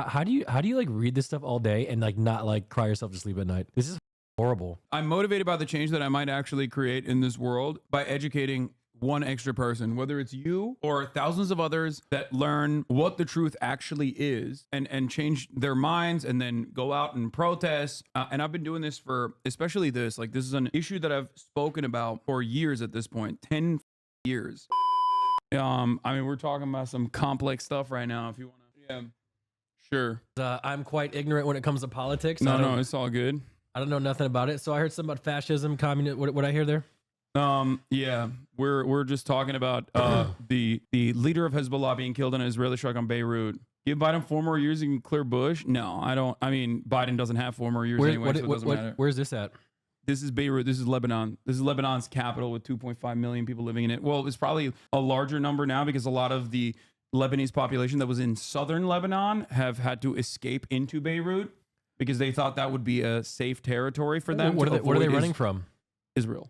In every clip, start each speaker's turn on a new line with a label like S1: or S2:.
S1: How do you like read this stuff all day and like not like cry yourself to sleep at night? This is horrible.
S2: I'm motivated by the change that I might actually create in this world by educating one extra person, whether it's you or thousands of others that learn what the truth actually is and change their minds and then go out and protest. And I've been doing this for, especially this is an issue that I've spoken about for years at this point, 10 years. I mean, we're talking about some complex stuff right now. If you want to, yeah, sure.
S1: I'm quite ignorant when it comes to politics.
S2: No, it's all good.
S1: I don't know nothing about it. So I heard something about fascism, communism. What I hear there?
S2: Yeah, we're just talking about the leader of Hezbollah being killed in an Israeli strike on Beirut. Give Biden 4 more years and clear Bush? No, I don't. I mean, Biden doesn't have 4 more years anyway, so it doesn't matter.
S1: Where's this at?
S2: This is Beirut. This is Lebanon. This is Lebanon's capital with 2.5 million people living in it. Well, it's probably a larger number now because a lot of the Lebanese population that was in southern Lebanon have had to escape into Beirut because they thought that would be a safe territory for them.
S1: What are they running from?
S2: Israel.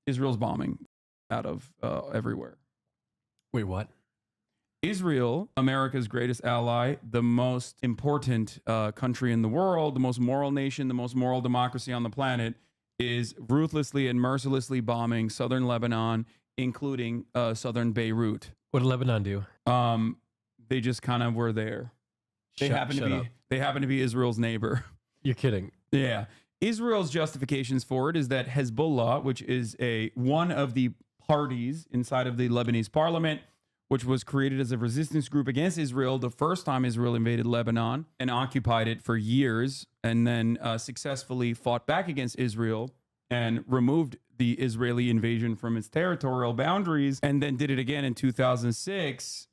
S2: Israel's bombing out of everywhere.
S1: Wait, what?
S2: Israel, America's greatest ally, the most important country in the world, the most moral nation, the most moral democracy on the planet, is ruthlessly and mercilessly bombing southern Lebanon, including southern Beirut.
S1: What did Lebanon do?
S2: They just kind of were there. They happen to be Israel's neighbor.
S1: You're kidding.
S2: Yeah. Israel's justifications for it is that Hezbollah, which is one of the parties inside of the Lebanese parliament, which was created as a resistance group against Israel the first time Israel invaded Lebanon and occupied it for years, and then successfully fought back against Israel and removed the Israeli invasion from its territorial boundaries, and then did it again in 2006,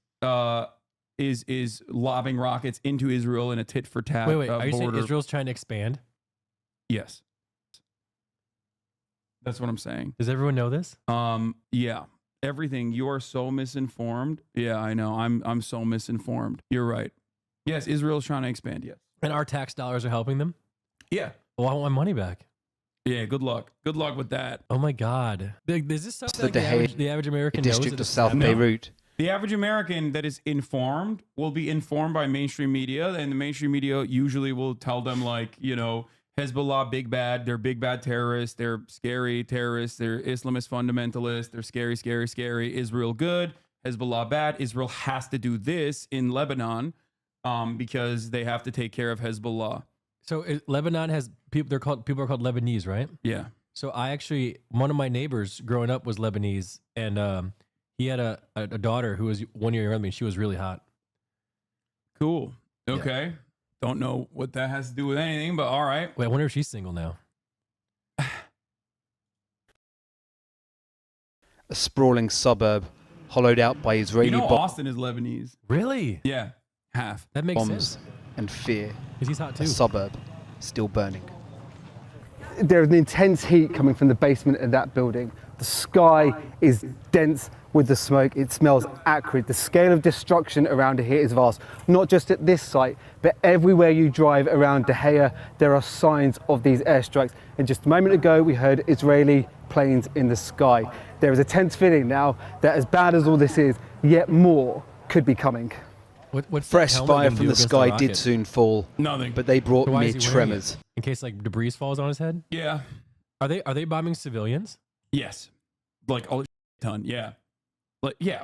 S2: is lobbing rockets into Israel in a tit-for-tat
S1: Wait, are you
S2: border.
S1: saying Israel's trying to expand?
S2: Yes. That's what I'm saying.
S1: Does everyone know this?
S2: Yeah. Everything. You are so misinformed. Yeah, I know. I'm so misinformed. You're right. Yes, Israel's trying to expand, yes.
S1: And our tax dollars are helping them?
S2: Yeah.
S1: Well, I want my money back.
S2: Yeah, good luck. Good luck with that.
S1: Oh my God. Is this stuff
S3: The
S1: that the average American knows?
S3: district of South Beirut.
S2: The average American that is informed will be informed by mainstream media, and the mainstream media usually will tell them, like, you know, Hezbollah, big bad. They're big bad terrorists. They're scary terrorists. They're Islamist fundamentalists. They're scary, scary, scary. Israel good. Hezbollah bad. Israel has to do this in Lebanon because they have to take care of Hezbollah.
S1: So Lebanon has people. People are called Lebanese, right?
S2: Yeah.
S1: So one of my neighbors growing up was Lebanese, and he had a daughter who was 1 year younger than me. She was really hot.
S2: Cool. Okay. Yeah. Don't know what that has to do with anything, but all right.
S1: Wait, I wonder if she's single now.
S3: A sprawling suburb hollowed out by Israeli
S2: Austin is Lebanese.
S1: Really?
S2: Yeah, half.
S1: That makes
S3: bombs
S1: sense.
S3: and fear.
S1: Because he's hot too.
S3: A suburb still burning.
S4: There's an intense heat coming from the basement of that building. The sky is dense with the smoke. It smells acrid. The scale of destruction around here is vast. Not just at this site, but everywhere you drive around De Gea, there are signs of these airstrikes. And just a moment ago, we heard Israeli planes in the sky. There is a tense feeling now that as bad as all this is, yet more could be coming.
S1: What's
S3: Fresh fire from the sky did soon fall.
S2: Nothing.
S3: But they brought
S1: So why is
S3: mere
S1: he wearing
S3: tremors.
S1: In case like debris falls on his head?
S2: Yeah.
S1: Are they bombing civilians?
S2: Yes. Like a ton. Yeah. Like yeah.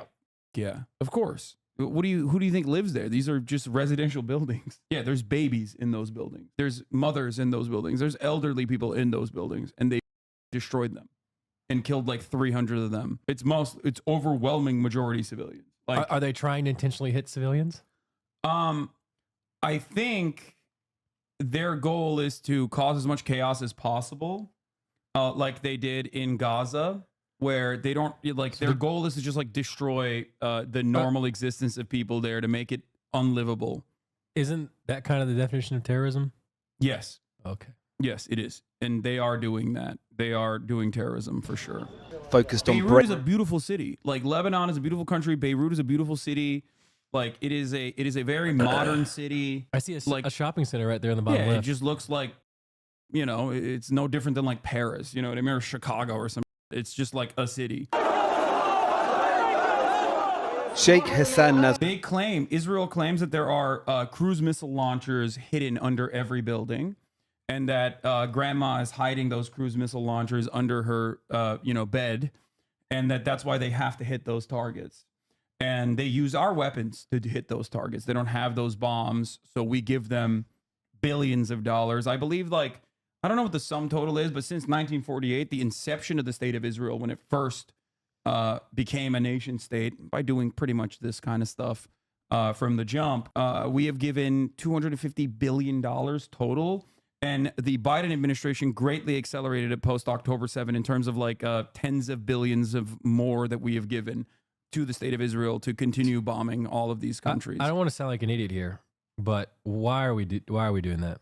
S2: Yeah. Of course. Who do you think lives there? These are just residential buildings. Yeah, there's babies in those buildings. There's mothers in those buildings. There's elderly people in those buildings, and they destroyed them and killed like 300 of them. It's overwhelming majority civilians. Like,
S1: are they trying to intentionally hit civilians?
S2: I think their goal is to cause as much chaos as possible, like they did in Gaza, where they don't their goal is to just like destroy the normal existence of people there to make it unlivable.
S1: Isn't that kind of the definition of terrorism?
S2: Yes.
S1: Okay.
S2: Yes, it is, and they are doing that. They are doing terrorism for sure.
S3: Focused on
S2: Beirut is a beautiful city. Like Lebanon is a beautiful country. Beirut is a beautiful city. Like it is a very modern city.
S1: I see a shopping center right there in the bottom left.
S2: It just looks like, you know, it's no different than like Paris, you know what I mean, or Chicago or something. It's just like a city.
S3: Sheikh Hasan
S2: Israel claims that there are cruise missile launchers hidden under every building, and that grandma is hiding those cruise missile launchers under her, bed, and that's why they have to hit those targets. And they use our weapons to hit those targets. They don't have those bombs, so we give them billions of dollars. I believe, I don't know what the sum total is, but since 1948, the inception of the state of Israel, when it first became a nation state by doing pretty much this kind of stuff from the jump, we have given $250 billion total. And the Biden administration greatly accelerated it post October 7 in terms of tens of billions of more that we have given to the state of Israel to continue bombing all of these countries.
S1: I don't want to sound like an idiot here, but why are we doing that?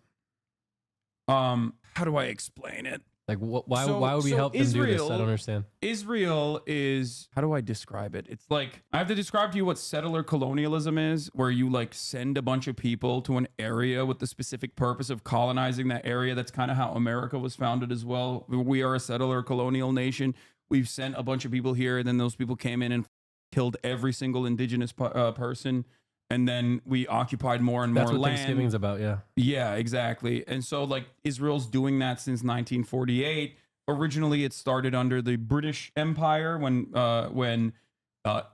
S2: How do I explain it?
S1: Why would we help them do this? I don't understand.
S2: Israel is, how do I describe it? It's I have to describe to you what settler colonialism is, where you send a bunch of people to an area with the specific purpose of colonizing that area. That's kind of how America was founded as well. We are a settler colonial nation. We've sent a bunch of people here, and then those people came in and killed every single indigenous person. And then we occupied more and more land.
S1: That's what Thanksgiving's about, yeah.
S2: Yeah, exactly. And so Israel's doing that since 1948. Originally, it started under the British Empire when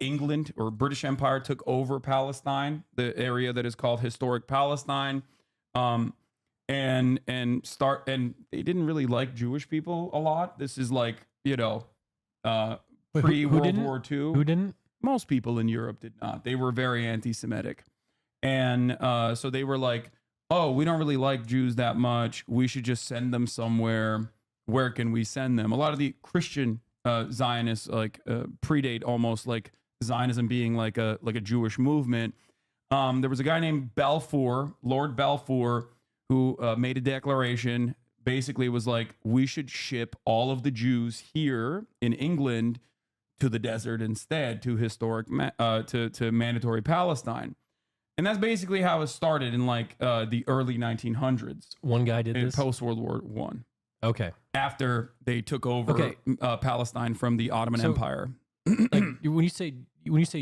S2: England or British Empire took over Palestine, the area that is called historic Palestine. And they didn't really like Jewish people a lot. This is pre-World War II.
S1: Who didn't?
S2: Most people in Europe did not. They were very anti-Semitic. And so they were like, oh, we don't really like Jews that much. We should just send them somewhere. Where can we send them? A lot of the Christian Zionists predate almost Zionism being like a Jewish movement. There was a guy named Balfour, Lord Balfour, who made a declaration. Basically was we should ship all of the Jews here in England to the desert instead, to historic to mandatory Palestine. And that's basically how it started in the early 1900s.
S1: One guy did this
S2: post World War One.
S1: Okay.
S2: After they took over Palestine from the Ottoman Empire.
S1: When you say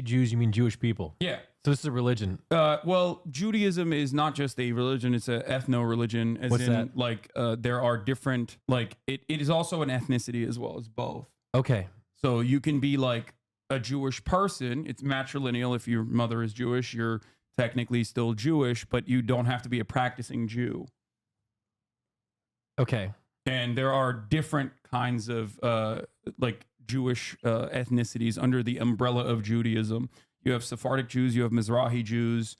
S1: Jews, you mean Jewish people?
S2: Yeah.
S1: So this is a religion.
S2: Well, Judaism is not just a religion; it's an ethno-religion.
S1: What's that?
S2: There are different it is also an ethnicity as well as both.
S1: Okay.
S2: So you can be a Jewish person. It's matrilineal. If your mother is Jewish, you're technically still Jewish, but you don't have to be a practicing Jew.
S1: Okay.
S2: And there are different kinds of Jewish ethnicities under the umbrella of Judaism. You have Sephardic Jews, you have Mizrahi Jews,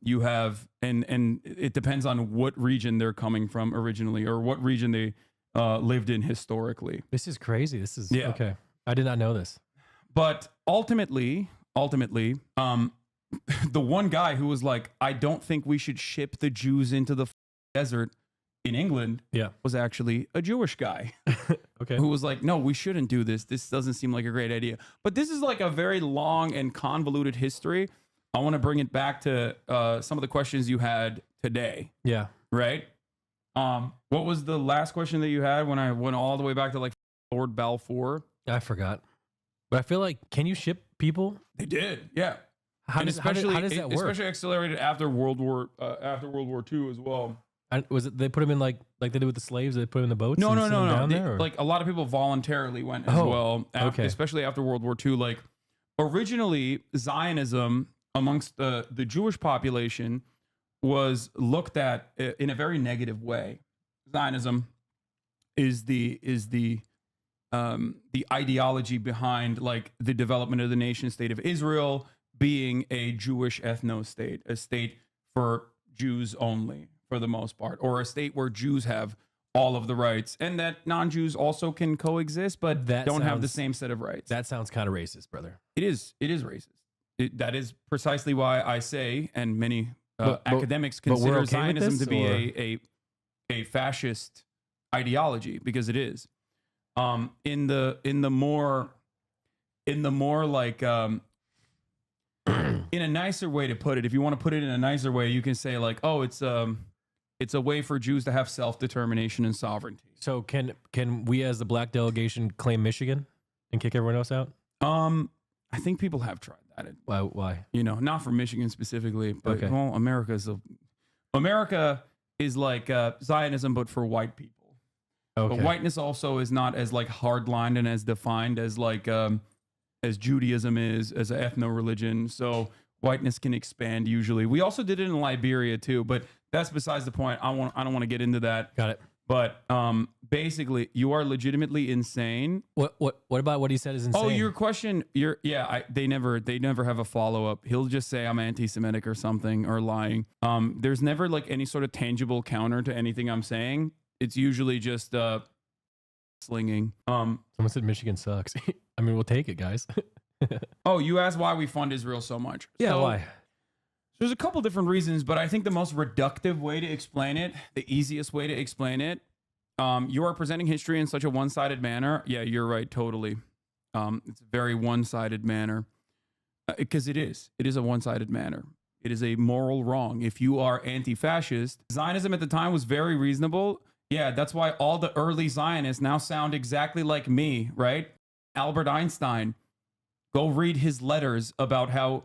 S2: you have, and it depends on what region they're coming from originally or what region they lived in historically.
S1: This is crazy. This is okay. I did not know this.
S2: But ultimately, the one guy who was I don't think we should ship the Jews into the desert in England was actually a Jewish guy.
S1: Okay.
S2: Who was no, we shouldn't do this. This doesn't seem like a great idea. But this is a very long and convoluted history. I want to bring it back to some of the questions you had today.
S1: Yeah.
S2: Right? What was the last question that you had when I went all the way back to Lord Balfour?
S1: I forgot. But I feel can you ship people?
S2: They did, yeah.
S1: How does that work?
S2: Especially accelerated after World War II as well.
S1: Was it they put them in like they did with the slaves? They put them in the boats.
S2: No.
S1: Down there,
S2: a lot of people voluntarily went as well. Especially after World War II. Originally, Zionism amongst the Jewish population was looked at in a very negative way. Zionism is the ideology behind the development of the nation state of Israel being a Jewish ethno state, a state for Jews only for the most part, or a state where Jews have all of the rights and that non-Jews also can coexist, but don't have the same set of rights.
S1: That sounds kind of racist, brother.
S2: It is racist. That is precisely why I say, and many academics consider Zionism to be a fascist ideology, because it is. In the more in a nicer way to put it, if you want to put it in a nicer way, you can say it's a way for Jews to have self-determination and sovereignty.
S1: So can we as the black delegation claim Michigan and kick everyone else out?
S2: I think people have tried that.
S1: Why?
S2: You know, not for Michigan specifically, but
S1: Okay.
S2: well, America is like Zionism, but for white people.
S1: Okay.
S2: But whiteness also is not as like hard-lined and as defined as like as Judaism is as an ethno-religion. So whiteness can expand usually. We also did it in Liberia too, but that's besides the point. I don't want to get into that.
S1: Got it.
S2: But basically, you are legitimately insane.
S1: What about what he said is insane?
S2: Oh, your question. They never have a follow up. He'll just say I'm anti-Semitic or something or lying. There's never like any sort of tangible counter to anything I'm saying. It's usually just slinging.
S1: Someone said Michigan sucks. I mean, we'll take it, guys.
S2: Oh, you asked why we fund Israel so much.
S1: Yeah,
S2: So,
S1: why?
S2: There's a couple different reasons, but I think the most reductive way to explain it, the easiest way to explain it, you are presenting history in such a one-sided manner. Yeah, you're right, totally. It's a very one-sided manner because it is. It is a one-sided manner. It is a moral wrong. If you are anti-fascist, Zionism at the time was very reasonable. Yeah, that's why all the early Zionists now sound exactly like me, right? Albert Einstein. Go read his letters about how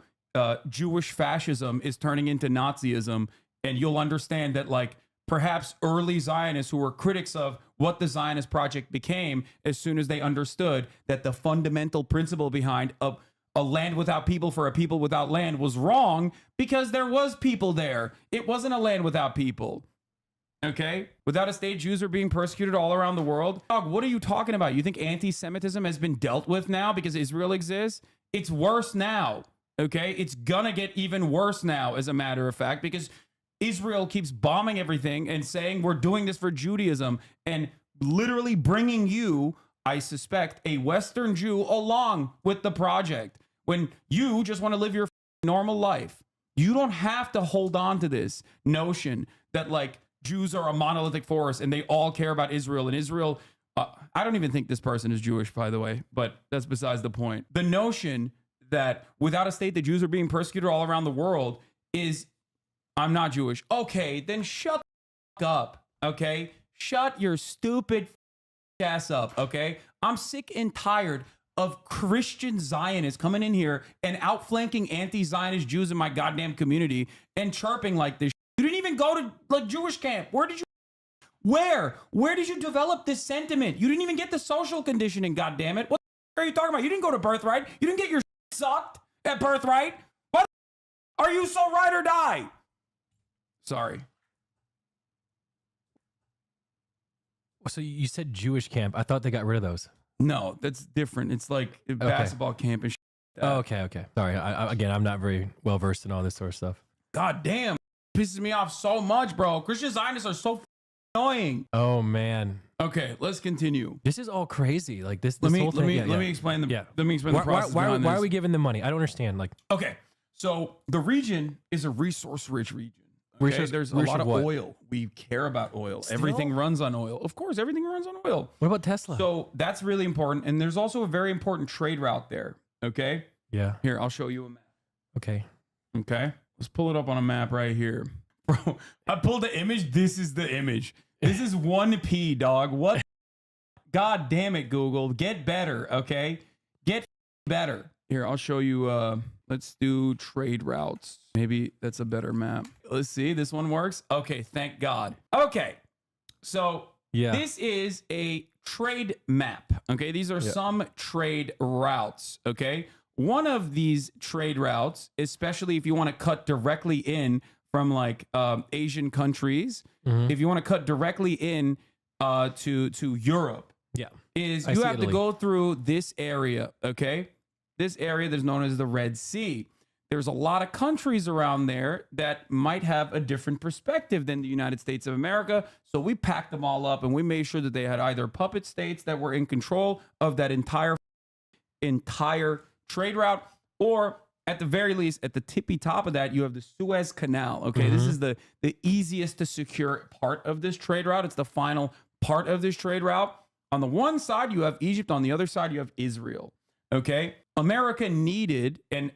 S2: Jewish fascism is turning into Nazism, and you'll understand that, like, perhaps early Zionists who were critics of what the Zionist project became, as soon as they understood that the fundamental principle behind a land without people for a people without land was wrong, because there was people there. It wasn't a land without people. Okay? Without a state, Jews are being persecuted all around the world. Dog, what are you talking about? You think anti-Semitism has been dealt with now because Israel exists? It's worse now. Okay? It's gonna get even worse now, as a matter of fact, because Israel keeps bombing everything and saying we're doing this for Judaism and literally bringing you, I suspect, a Western Jew along with the project when you just want to live your normal life. You don't have to hold on to this notion that, like, Jews are a monolithic force and they all care about Israel. And Israel, I don't even think this person is Jewish, by the way, but that's besides the point. The notion that without a state, the Jews are being persecuted all around the world is, I'm not Jewish. Okay, then shut the fuck up, okay? Shut your stupid ass up, okay? I'm sick and tired of Christian Zionists coming in here and outflanking anti-Zionist Jews in my goddamn community and chirping like this. You didn't even go to like Jewish camp. Where did you develop this sentiment? You didn't even get the social conditioning, goddammit. What the are you talking about? You didn't go to Birthright. You didn't get your sucked at Birthright. Why the are you so ride or die? Sorry.
S1: So you said Jewish camp. I thought they got rid of those.
S2: No, that's different. It's like a basketball camp and shit like that.
S1: Oh, okay. Sorry. Again, I'm not very well versed in all this sort of stuff.
S2: God damn. It pisses me off so much, bro. Christian Zionists are so annoying.
S1: Oh, man.
S2: Okay, let's continue.
S1: This is all crazy. Like this
S2: Let
S1: whole thing.
S2: me explain the process.
S1: Why are we giving them money? I don't understand. Like,
S2: okay, so the region is a resource-rich region. Okay? There's a lot of oil. We care about oil.
S1: Still?
S2: Everything runs on oil. Of course, everything runs on oil.
S1: What about Tesla?
S2: So that's really important. And there's also a very important trade route there. Okay?
S1: Yeah.
S2: Here, I'll show you a map.
S1: Okay.
S2: Okay? Let's pull it up on a map right here. Bro, I pulled the image. This is the image. This is 1P, dog. What? God damn it, Google. Get better, okay? Get better. Here, I'll show you. Let's do trade routes. Maybe that's a better map. Let's see. This one works. Okay, thank God. Okay, so this is a trade map. Okay, these are some trade routes. Okay, one of these trade routes, especially if you want to cut directly in from like Asian countries, if you want to cut directly in to Europe, is you have to go through this area. Okay. This area that's known as the Red Sea. There's a lot of countries around there that might have a different perspective than the United States of America. So we packed them all up and we made sure that they had either puppet states that were in control of that entire trade route, or at the very least, at the tippy top of that, you have the Suez Canal. Okay, this is the easiest to secure part of this trade route. It's the final part of this trade route. On the one side, you have Egypt. On the other side, you have Israel. Okay, America needed, and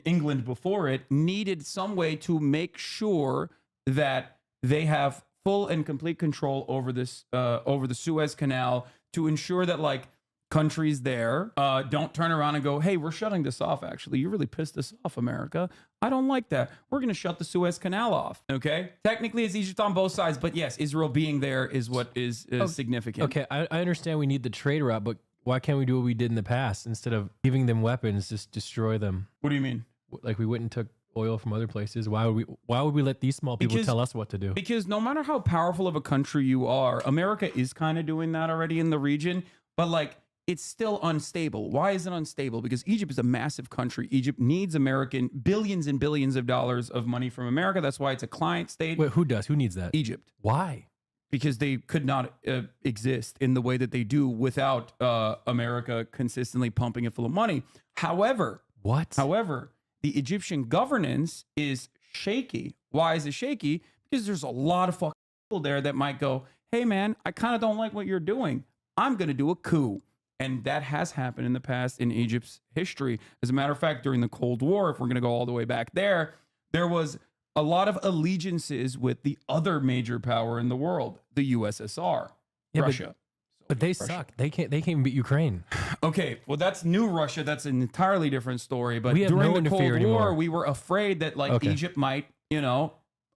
S2: England before it, needed some way to make sure that they have full and complete control over this, over the Suez Canal, to ensure that like countries there don't turn around and go, hey, we're shutting this off. Actually, you really pissed us off, America. I don't like that. We're going to shut the Suez Canal off. Okay. Technically, it's Egypt on both sides. But yes, Israel being there is what is significant.
S1: Okay, I understand we need the trade route, but why can't we do what we did in the past instead of giving them weapons, just destroy them?
S2: What do you mean?
S1: Like we went and took oil from other places. Why would we let these small people tell us what to do?
S2: Because no matter how powerful of a country you are, America is kind of doing that already in the region, but like it's still unstable. Why is it unstable? Because Egypt is a massive country. Egypt needs American billions and billions of dollars of money from America. That's why it's a client state.
S1: Wait, who does? Who needs that?
S2: Egypt.
S1: Why?
S2: Because they could not exist in the way that they do without America consistently pumping it full of money. However, the Egyptian governance is shaky. Why is it shaky? Because there's a lot of fucking people there that might go, hey man, I kind of don't like what you're doing. I'm going to do a coup. And that has happened in the past in Egypt's history. As a matter of fact, during the Cold War, if we're going to go all the way back there was a lot of allegiances with the other major power in the world, the USSR, Russia.
S1: But they suck. They can't even beat Ukraine.
S2: Okay, well, that's new Russia. That's an entirely different story. But
S1: We have
S2: during
S1: no
S2: the Cold
S1: interfere
S2: War,
S1: anymore.
S2: we were afraid that like Egypt might,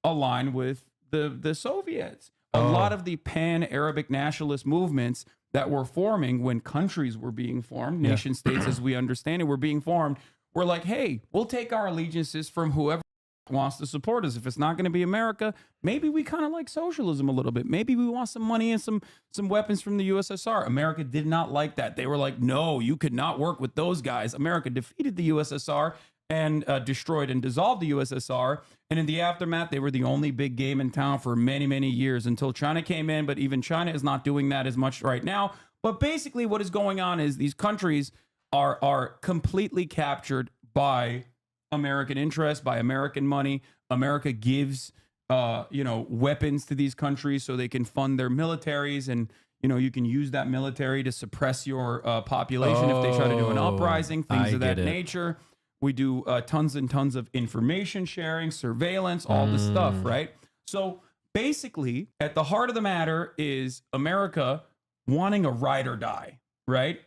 S2: align with the Soviets. A lot of the pan-Arabic nationalist movements that were forming when countries were being formed, nation states as we understand it were being formed, were like, hey, we'll take our allegiances from whoever wants to support us. If it's not going to be America, maybe we kind of like socialism a little bit. Maybe we want some money and some weapons from the USSR. America did not like that. They were like, no, you could not work with those guys. America defeated the USSR and destroyed and dissolved the USSR. And in the aftermath, they were the only big game in town for many, many years until China came in. But even China is not doing that as much right now. But basically what is going on is these countries are completely captured by American interest, by American money. America gives, weapons to these countries so they can fund their militaries. And, you can use that military to suppress your population if they try to do an uprising, things of that nature. We do tons and tons of information sharing, surveillance, all this stuff, right? So basically, at the heart of the matter is America wanting a ride or die, right?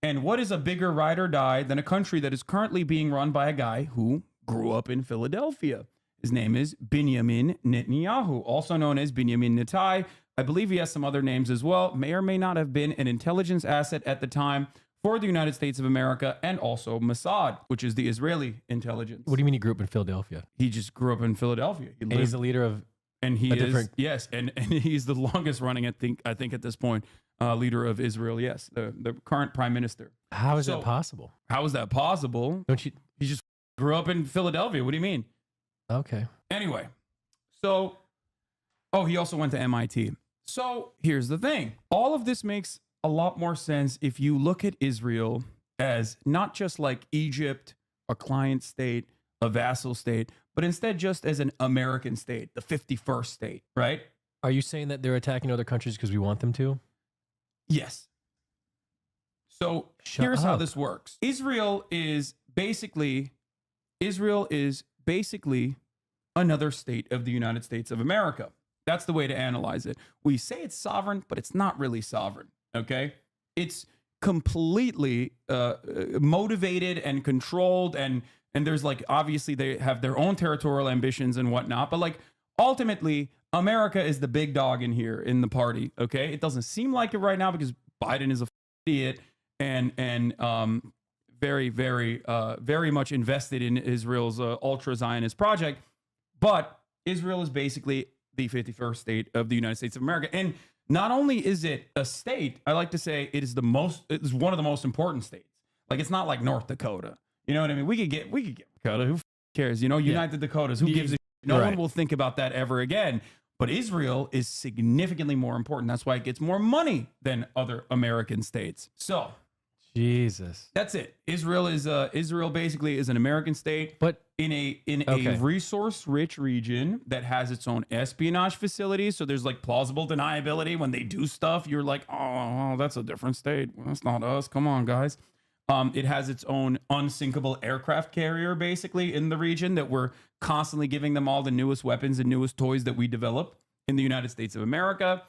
S2: And what is a bigger ride or die than a country that is currently being run by a guy who grew up in Philadelphia? His name is Benjamin Netanyahu, also known as Benjamin Netai. I believe he has some other names as well. May or may not have been an intelligence asset at the time for the United States of America, and also Mossad, which is the Israeli intelligence.
S1: What do you mean he grew up in Philadelphia?
S2: He just grew up in Philadelphia.
S1: And he's the leader of...
S2: And he is, yes, and he's the longest running, I think at this point, leader of Israel, yes, the current prime minister.
S1: How is that possible?
S2: How is that possible?
S1: Don't you...
S2: He just grew up in Philadelphia. What do you mean?
S1: Okay.
S2: Anyway, so, he also went to MIT. So here's the thing. All of this makes a lot more sense if you look at Israel as not just like Egypt, a client state, a vassal state, but instead just as an American state, the 51st state, right?
S1: Are you saying that they're attacking other countries because we want them to?
S2: Yes. So here's how this works. Israel is basically another state of the United States of America. That's the way to analyze it. We say it's sovereign, but it's not really sovereign. Okay, it's completely motivated and controlled, and there's like obviously they have their own territorial ambitions and whatnot, but like ultimately America is the big dog in here in the party. Okay, it doesn't seem like it right now because Biden is a idiot and very very much invested in Israel's ultra Zionist project, but Israel is basically the 51st state of the United States of America. And not only is it a state, I like to say it is it's one of the most important states. Like it's not like North Dakota. You know what I mean? We could get Dakota. Who cares? United Dakotas. Who gives a shit? No one will think about that ever again. But Israel is significantly more important. That's why it gets more money than other American states. So
S1: Jesus.
S2: That's it. Israel basically is an American state, but in a resource-rich region that has its own espionage facilities. So there's like plausible deniability when they do stuff. You're like, oh, that's a different state. Well, that's not us. Come on, guys. It has its own unsinkable aircraft carrier, basically, in the region that we're constantly giving them all the newest weapons and newest toys that we develop in the United States of America.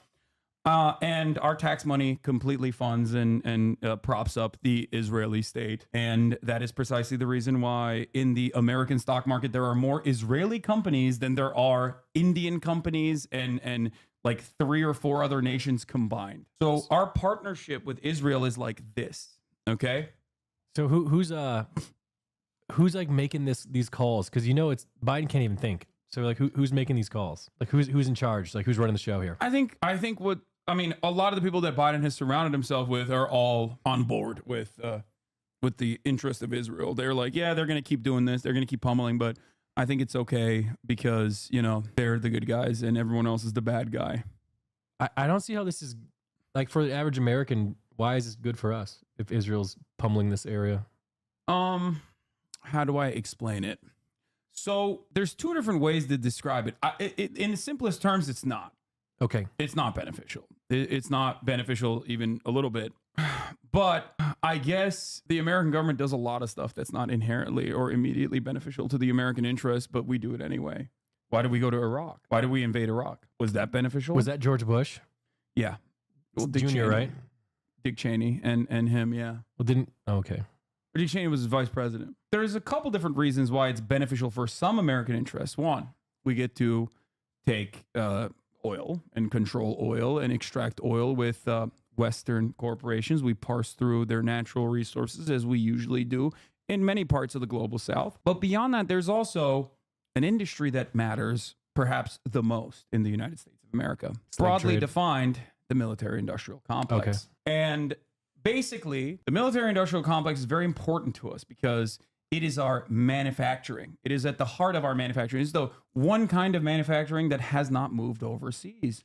S2: And our tax money completely funds and props up the Israeli state. And that is precisely the reason why in the American stock market, there are more Israeli companies than there are Indian companies and like 3 or 4 other nations combined. So our partnership with Israel is like this. Okay.
S1: So who's like making these calls? Because it's Biden can't even think. So like who's making these calls? Like who's in charge? Like who's running the show here?
S2: I think a lot of the people that Biden has surrounded himself with are all on board with the interest of Israel. They're like, yeah, they're going to keep doing this. They're going to keep pummeling, but I think it's okay because, they're the good guys and everyone else is the bad guy.
S1: I don't see how this is like for the average American. Why is this good for us if Israel's pummeling this area?
S2: How do I explain it? So there's 2 different ways to describe it. In the simplest terms, it's not.
S1: Okay.
S2: It's not beneficial. It's not beneficial even a little bit. But I guess the American government does a lot of stuff that's not inherently or immediately beneficial to the American interest, but we do it anyway. Why did we go to Iraq? Why did we invade Iraq? Was that beneficial?
S1: Was that George Bush?
S2: Yeah. Well,
S1: Dick Jr., right?
S2: Dick Cheney and him, yeah.
S1: Well, okay.
S2: Dick Cheney was his vice president. There's a couple different reasons why it's beneficial for some American interests. One, we get to take oil and control oil and extract oil with Western corporations. We parse through their natural resources as we usually do in many parts of the global South. But beyond that, there's also an industry that matters perhaps the most in the United States of America. Broadly defined, the military-industrial complex.
S1: Okay.
S2: And basically, the military-industrial complex is very important to us because it is our manufacturing. It is at the heart of our manufacturing. It's the one kind of manufacturing that has not moved overseas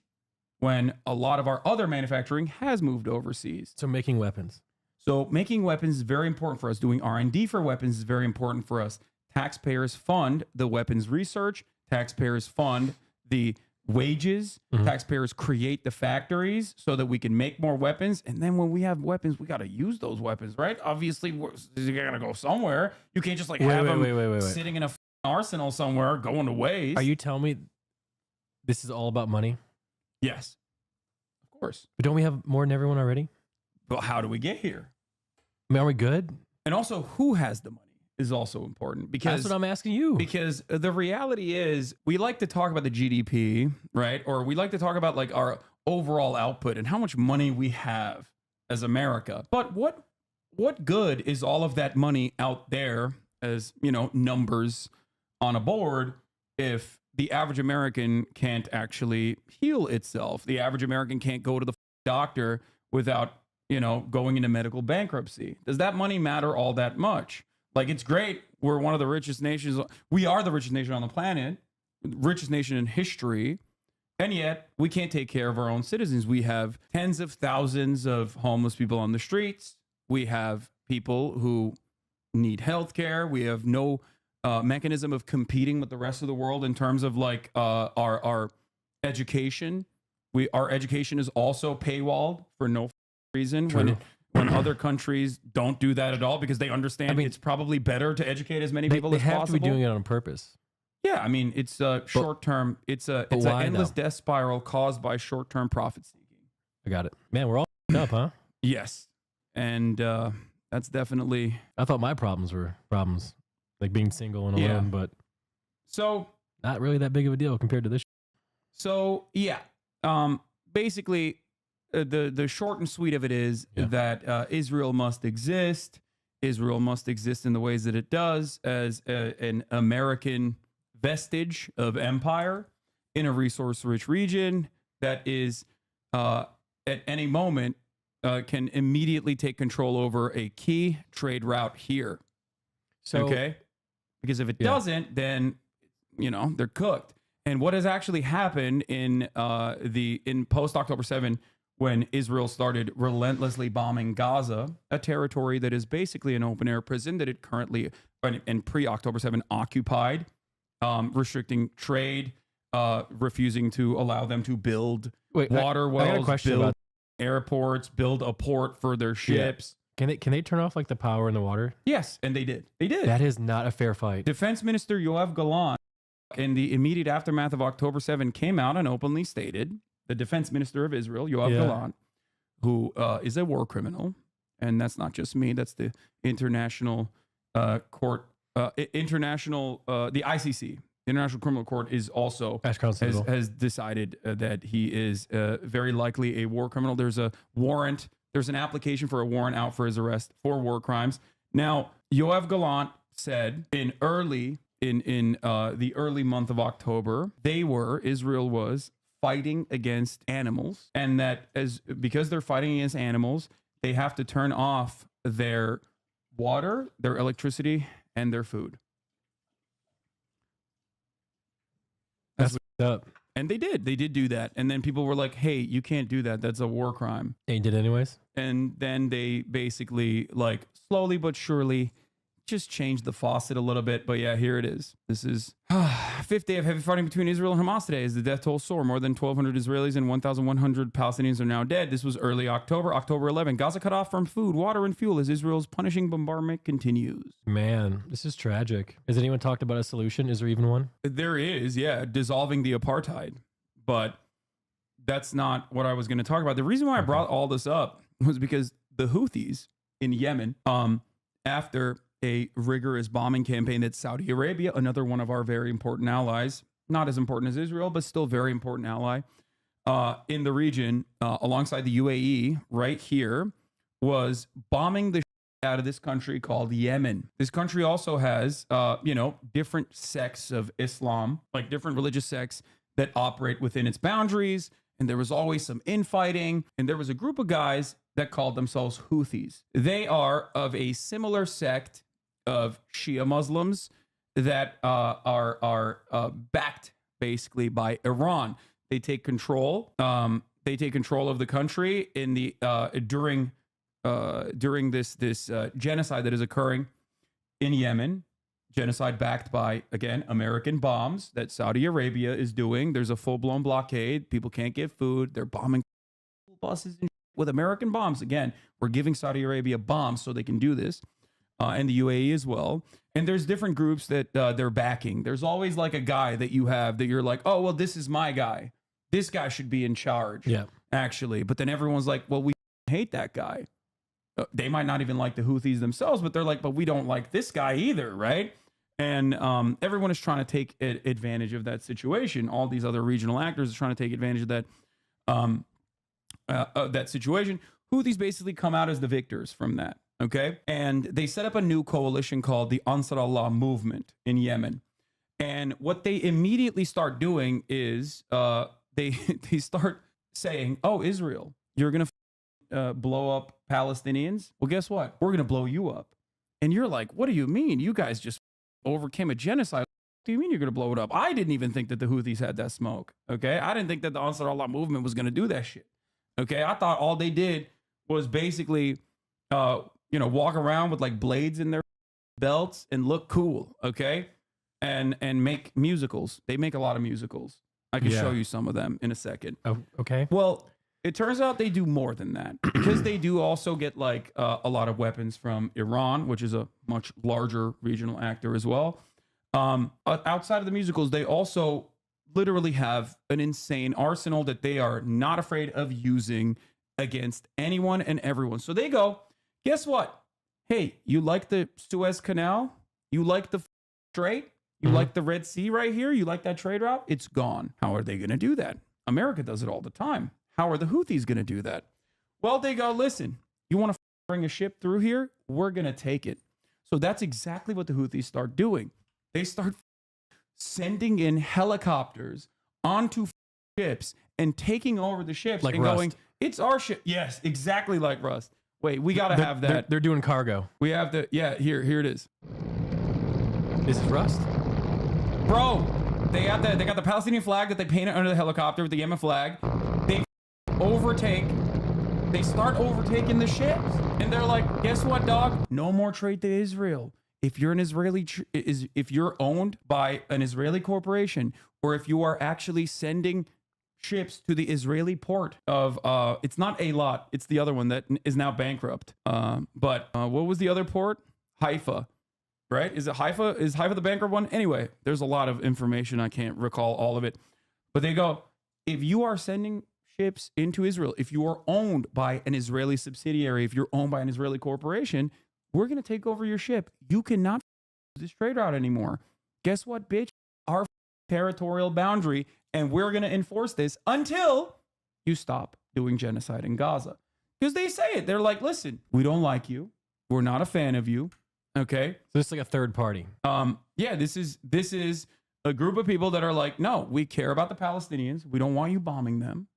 S2: when a lot of our other manufacturing has moved overseas.
S1: So making weapons.
S2: So making weapons is very important for us. Doing R&D for weapons is very important for us. Taxpayers fund the weapons research. Taxpayers fund the wages.
S1: Mm-hmm.
S2: Taxpayers create the factories so that we can make more weapons. And then when we have weapons, we got to use those weapons, right? Obviously, you're going to go somewhere. You can't just have them sitting in a arsenal somewhere going to waste.
S1: Are you telling me this is all about money?
S2: Yes, of course.
S1: But don't we have more than everyone already?
S2: But how do we get here?
S1: I mean, are we good?
S2: And also, who has the money is also important because
S1: that's what I'm asking you.
S2: Because the reality is we like to talk about the GDP, right? Or we like to talk about like our overall output and how much money we have as America. But what good is all of that money out there as, numbers on a board if the average American can't actually heal itself? The average American can't go to the doctor without, going into medical bankruptcy. Does that money matter all that much? Like, it's great. We're one of the richest nations. We are the richest nation on the planet, richest nation in history. And yet we can't take care of our own citizens. We have tens of thousands of homeless people on the streets. We have people who need health care. We have no mechanism of competing with the rest of the world in terms of like our education. Our education is also paywalled for no reason. When other countries don't do that at all because they understand it's probably better to educate as many people as possible. They have to
S1: be doing it on purpose.
S2: Yeah, I mean, it's short-term. It's an endless death spiral caused by short-term profit seeking.
S1: I got it. Man, we're all up, huh?
S2: Yes. And that's definitely...
S1: I thought my problems were problems, like being single and alone, but
S2: so
S1: not really that big of a deal compared to this.
S2: So, yeah. Basically... The short and sweet of it is that Israel must exist. Israel must exist in the ways that it does as an American vestige of empire in a resource-rich region that is at any moment can immediately take control over a key trade route here. So, okay? Because if it doesn't, then, they're cooked. And what has actually happened in post-October 7 when Israel started relentlessly bombing Gaza, a territory that is basically an open-air prison that it currently, and pre-October 7, occupied, restricting trade, refusing to allow them to build water wells, build airports, build a port for their ships.
S1: Yeah. Can they turn off like the power and the water?
S2: Yes, and they did. They did.
S1: That is not a fair fight.
S2: Defense Minister Yoav Gallant, in the immediate aftermath of October 7, came out and openly stated the defense minister of Israel, Yoav Gallant, who is a war criminal. And that's not just me. That's the international court, the ICC, International Criminal Court, is also has decided that he is very likely a war criminal. There's a warrant. There's an application for a warrant out for his arrest for war crimes. Now, Yoav Gallant said in the early month of October, Israel was fighting against animals, and that because they're fighting against animals, they have to turn off their water, their electricity, and their food.
S1: That's up.
S2: And they did do that. And then people were like, hey, you can't do that. That's a war crime.
S1: And you did anyways?
S2: And then they basically, like, slowly but surely just changed the faucet a little bit. But yeah, here it is. This is fifth day of heavy fighting between Israel and Hamas today as the death toll soar. More than 1,200 Israelis and 1,100 Palestinians are now dead. This was early October, October 11. Gaza cut off from food, water, and fuel as Israel's punishing bombardment continues.
S1: Man, this is tragic. Has anyone talked about a solution? Is there even one?
S2: There is, yeah, dissolving the apartheid. But that's not what I was going to talk about. The reason why I brought all this up was because the Houthis in Yemen, after a rigorous bombing campaign that Saudi Arabia, another one of our very important allies, not as important as Israel, but still very important ally in the region, alongside the UAE right here, was bombing the out of this country called Yemen. This country also has, different sects of Islam, like different religious sects that operate within its boundaries. And there was always some infighting. And there was a group of guys that called themselves Houthis. They are of a similar sect of Shia Muslims that are backed basically by Iran. They take control. They take control of the country in the during this genocide that is occurring in Yemen. Genocide backed by, again, American bombs that Saudi Arabia is doing. There's a full-blown blockade. People can't get food. They're bombing buses with American bombs. Again, we're giving Saudi Arabia bombs so they can do this. And the UAE as well. And there's different groups that they're backing. There's always like a guy that you have that you're like, oh, well, this is my guy. This guy should be in charge, actually. But then everyone's like, well, we hate that guy. They might not even like the Houthis themselves, but they're like, but we don't like this guy either, right? And everyone is trying to take advantage of that situation. All these other regional actors are trying to take advantage of that situation. Houthis basically come out as the victors from that. Okay. And they set up a new coalition called the Ansar Allah movement in Yemen. And what they immediately start doing is they start saying, oh, Israel, you're going to blow up Palestinians. Well, guess what? We're going to blow you up. And you're like, what do you mean? You guys just overcame a genocide. What do you mean you're going to blow it up? I didn't even think that the Houthis had that smoke. Okay. I didn't think that the Ansar Allah movement was going to do that shit. Okay. I thought all they did was basically, walk around with like blades in their belts and look cool, okay? And make musicals. They make a lot of musicals. I can show you some of them in a second.
S1: Oh, okay.
S2: Well, it turns out they do more than that because they do also get like a lot of weapons from Iran, which is a much larger regional actor as well. Outside of the musicals, they also literally have an insane arsenal that they are not afraid of using against anyone and everyone. So they go, guess what? Hey, you like the Suez Canal? You like the Strait? You like the Red Sea right here? You like that trade route? It's gone. How are they going to do that? America does it all the time. How are the Houthis going to do that? Well, they go, listen, you want to bring a ship through here? We're going to take it. So that's exactly what the Houthis start doing. They start sending in helicopters onto ships and taking over the ships
S1: like
S2: and
S1: Rust.
S2: Going, it's our ship. Yes, exactly like Rust. Wait, we got to have that.
S1: They're doing cargo.
S2: We have to. Yeah, here it is.
S1: This is Rust?
S2: Bro, they got the Palestinian flag that they painted under the helicopter with the Yemen flag. They start overtaking the ships. And they're like, guess what, dog? No more trade to Israel. If you're an if you're owned by an Israeli corporation, or if you are actually sending ships to the Israeli port of it's not Eilat, it's the other one that is now bankrupt. But what was the other port? Haifa, right? Is it Haifa? Is Haifa the bankrupt one? Anyway, there's a lot of information. I can't recall all of it. But they go, if you are sending ships into Israel. If you are owned by an Israeli subsidiary, if you're owned by an Israeli corporation, we're going to take over your ship. You cannot this trade route anymore. Guess what, bitch? Our territorial boundary, and we're going to enforce this until you stop doing genocide in Gaza. Because they say it. They're like, listen, we don't like you. We're not a fan of you. Okay.
S1: So this is like a third party.
S2: Yeah, this is a group of people that are like, no, we care about the Palestinians. We don't want you bombing them.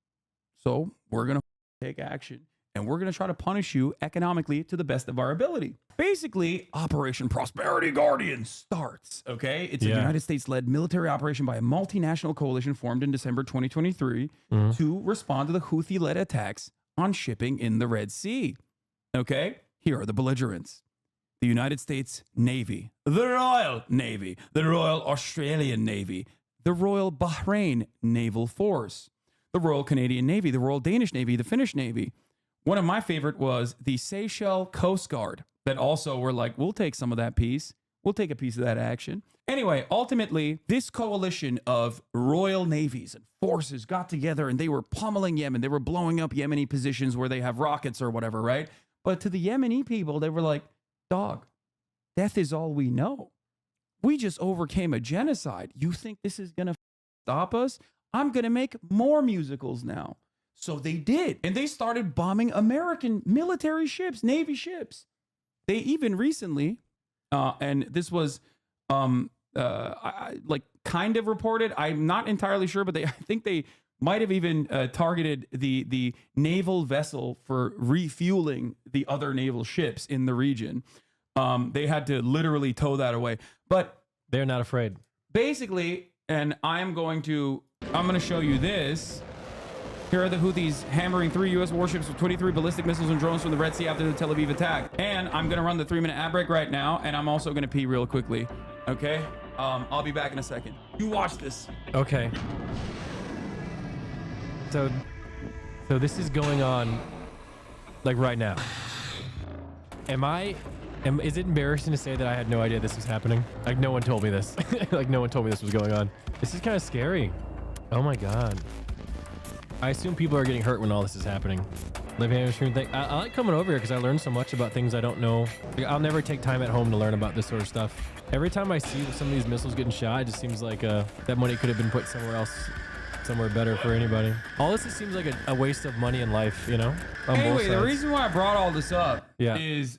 S2: So we're going to take action. And we're going to try to punish you economically to the best of our ability. Basically, Operation Prosperity Guardian starts, okay? It's a United States-led military operation by a multinational coalition formed in December 2023 to respond to the Houthi-led attacks on shipping in the Red Sea, okay? Here are the belligerents. The United States Navy, the Royal Navy, the Royal Australian Navy, the Royal Bahrain Naval Force, the Royal Canadian Navy, the Royal Danish Navy, the Finnish Navy. One of my favorite was the Seychelles Coast Guard that also were like, we'll take some of that piece. We'll take a piece of that action. Anyway, ultimately, this coalition of royal navies and forces got together and they were pummeling Yemen. They were blowing up Yemeni positions where they have rockets or whatever, right? But to the Yemeni people, they were like, dog, death is all we know. We just overcame a genocide. You think this is going to stop us? I'm going to make more musicals now. So they did. And they started bombing American military ships, Navy ships. They even recently, and this was like kind of reported. I'm not entirely sure, but I think they might have even targeted the naval vessel for refueling the other naval ships in the region. They had to literally tow that away. But
S1: they're not afraid.
S2: Basically, and I'm going to show you this. Here are the Houthis hammering 3 U.S. warships with 23 ballistic missiles and drones from the Red Sea after the Tel Aviv attack. And I'm going to run the 3-minute ad break right now, and I'm also going to pee real quickly. Okay? I'll be back in a second. You watch this.
S1: Okay. So this is going on, like, right now. Is it embarrassing to say that I had no idea this was happening? Like, no one told me this. Like, no one told me this was going on. This is kind of scary. Oh my God. I assume people are getting hurt when all this is happening. I like coming over here because I learn so much about things I don't know. Like, I'll never take time at home to learn about this sort of stuff. Every time I see some of these missiles getting shot, it just seems like that money could have been put somewhere else, somewhere better for anybody. All this seems like a waste of money and life, you know?
S2: Anyway, the reason why I brought all this up is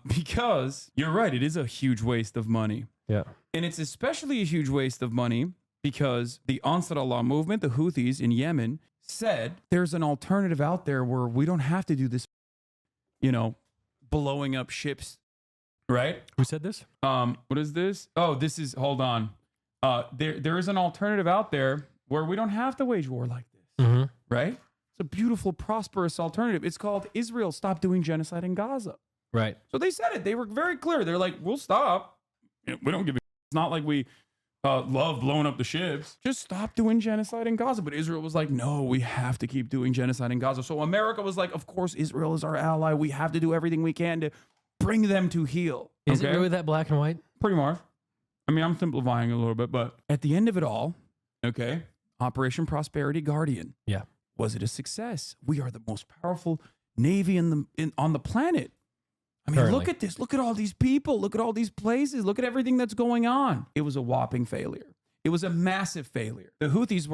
S2: because you're right. It is a huge waste of money.
S1: Yeah.
S2: And it's especially a huge waste of money because the Ansar Allah movement, the Houthis in Yemen, said there's an alternative out there where we don't have to do this, you know, blowing up ships, right?
S1: Who said this?
S2: What is this? Oh, this is, hold on. There is an alternative out there where we don't have to wage war like this, right? It's a beautiful, prosperous alternative. It's called Israel Stop Doing Genocide in Gaza.
S1: Right.
S2: So they said it. They were very clear. They're like, we'll stop. We don't give a It's not like we love blowing up the ships. Just stop doing genocide in Gaza. But Israel was like, no, we have to keep doing genocide in Gaza. So America was like, of course, Israel is our ally. We have to do everything we can to bring them to heel.
S1: Is it really that black and white?
S2: Pretty much. I mean, I'm simplifying a little bit, but at the end of it all, okay, Operation Prosperity Guardian.
S1: Yeah.
S2: Was it a success? We are the most powerful navy on the planet. I mean,
S1: Currently.
S2: Look at this. Look at all these people. Look at all these places. Look at everything that's going on. It was a whopping failure. It was a massive failure. The Houthis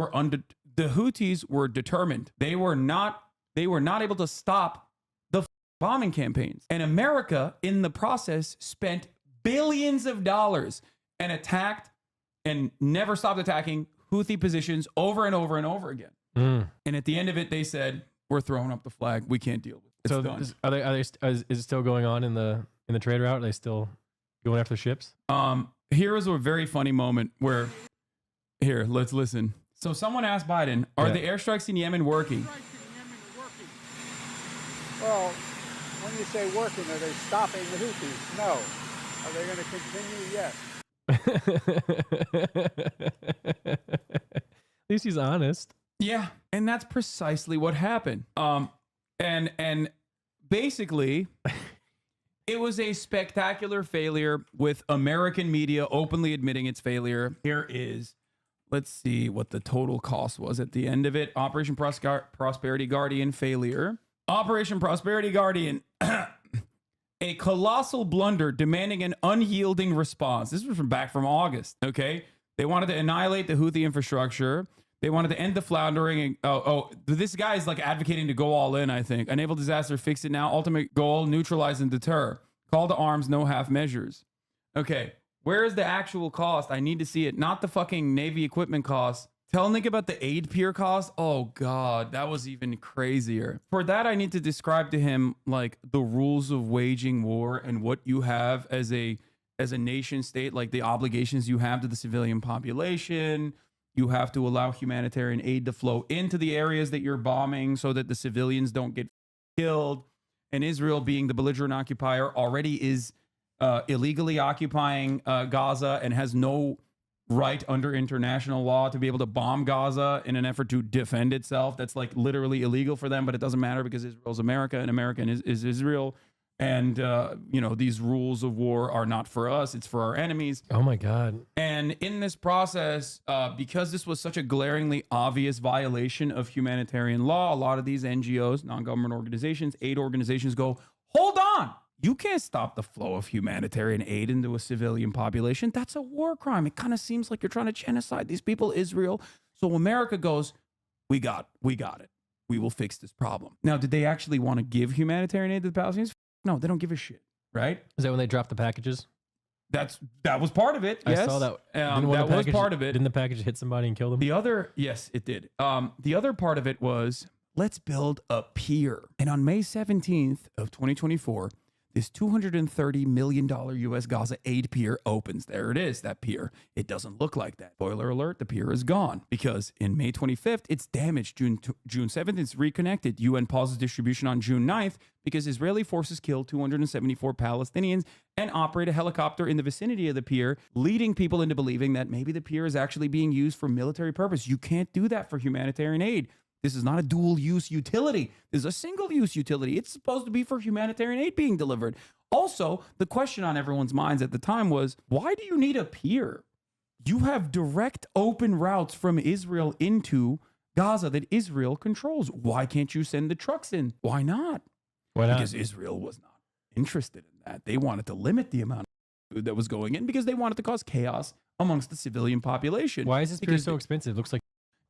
S2: were determined. They were not able to stop the bombing campaigns. And America, in the process, spent billions of dollars and attacked and never stopped attacking Houthi positions over and over and over again. And at the end of it, they said, we're throwing up the flag. We can't deal with it. It's done.
S1: Is it still going on in the trade route? Are they still going after ships?
S2: Here is a very funny moment where, here, let's listen. So someone asked Biden, are the airstrikes in Yemen working?
S5: Well, when you say working, are they stopping the Houthis? No. Are they going to continue? Yes.
S1: At least he's honest.
S2: Yeah, and that's precisely what happened. And basically, it was a spectacular failure with American media openly admitting its failure. Here is, let's see what the total cost was at the end of it. Operation Prosperity Guardian failure. Operation Prosperity Guardian. A colossal blunder demanding an unyielding response. This was from August, okay? They wanted to annihilate the Houthi infrastructure. They wanted to end the floundering. This guy is like advocating to go all in, I think. Enable disaster, fix it now. Ultimate goal, neutralize and deter. Call to arms, no half measures. Okay, where is the actual cost? I need to see it. Not the fucking Navy equipment cost. Tell Nick about the aid pier cost. Oh God, that was even crazier. For that, I need to describe to him like the rules of waging war and what you have as a nation state, like the obligations you have to the civilian population. You have to allow humanitarian aid to flow into the areas that you're bombing so that the civilians don't get killed. And Israel, being the belligerent occupier, already is illegally occupying Gaza and has no right under international law to be able to bomb Gaza in an effort to defend itself. That's like literally illegal for them, but it doesn't matter because Israel's America and America is Israel. And, you know, these rules of war are not for us. It's for our enemies.
S1: Oh, my God.
S2: And in this process, because this was such a glaringly obvious violation of humanitarian law, a lot of these NGOs, non-government organizations, aid organizations go, hold on. You can't stop the flow of humanitarian aid into a civilian population. That's a war crime. It kind of seems like you're trying to genocide these people, Israel. So America goes, we got it. We will fix this problem. Now, did they actually want to give humanitarian aid to the Palestinians? No, they don't give a shit, right?
S1: Is that when they dropped the packages?
S2: That was part of it.
S1: I
S2: Yes.
S1: saw that.
S2: That was part of it.
S1: Didn't the package hit somebody and kill them?
S2: Yes, it did. The other part of it was, let's build a pier. And on May 17th of 2024, this $230 million U.S. Gaza aid pier opens. There it is, that pier. It doesn't look like that. Spoiler alert, the pier is gone because in May 25th, it's damaged. June 7th, it's reconnected. UN pauses distribution on June 9th because Israeli forces killed 274 Palestinians and operate a helicopter in the vicinity of the pier, leading people into believing that maybe the pier is actually being used for military purpose. You can't do that for humanitarian aid. This is not a dual-use utility. This is a single-use utility. It's supposed to be for humanitarian aid being delivered. Also, the question on everyone's minds at the time was, why do you need a pier? You have direct open routes from Israel into Gaza that Israel controls. Why can't you send the trucks in? Why not?
S1: Why not?
S2: Because Israel was not interested in that. They wanted to limit the amount of food that was going in because they wanted to cause chaos amongst the civilian population.
S1: Why is this pier so expensive? It looks like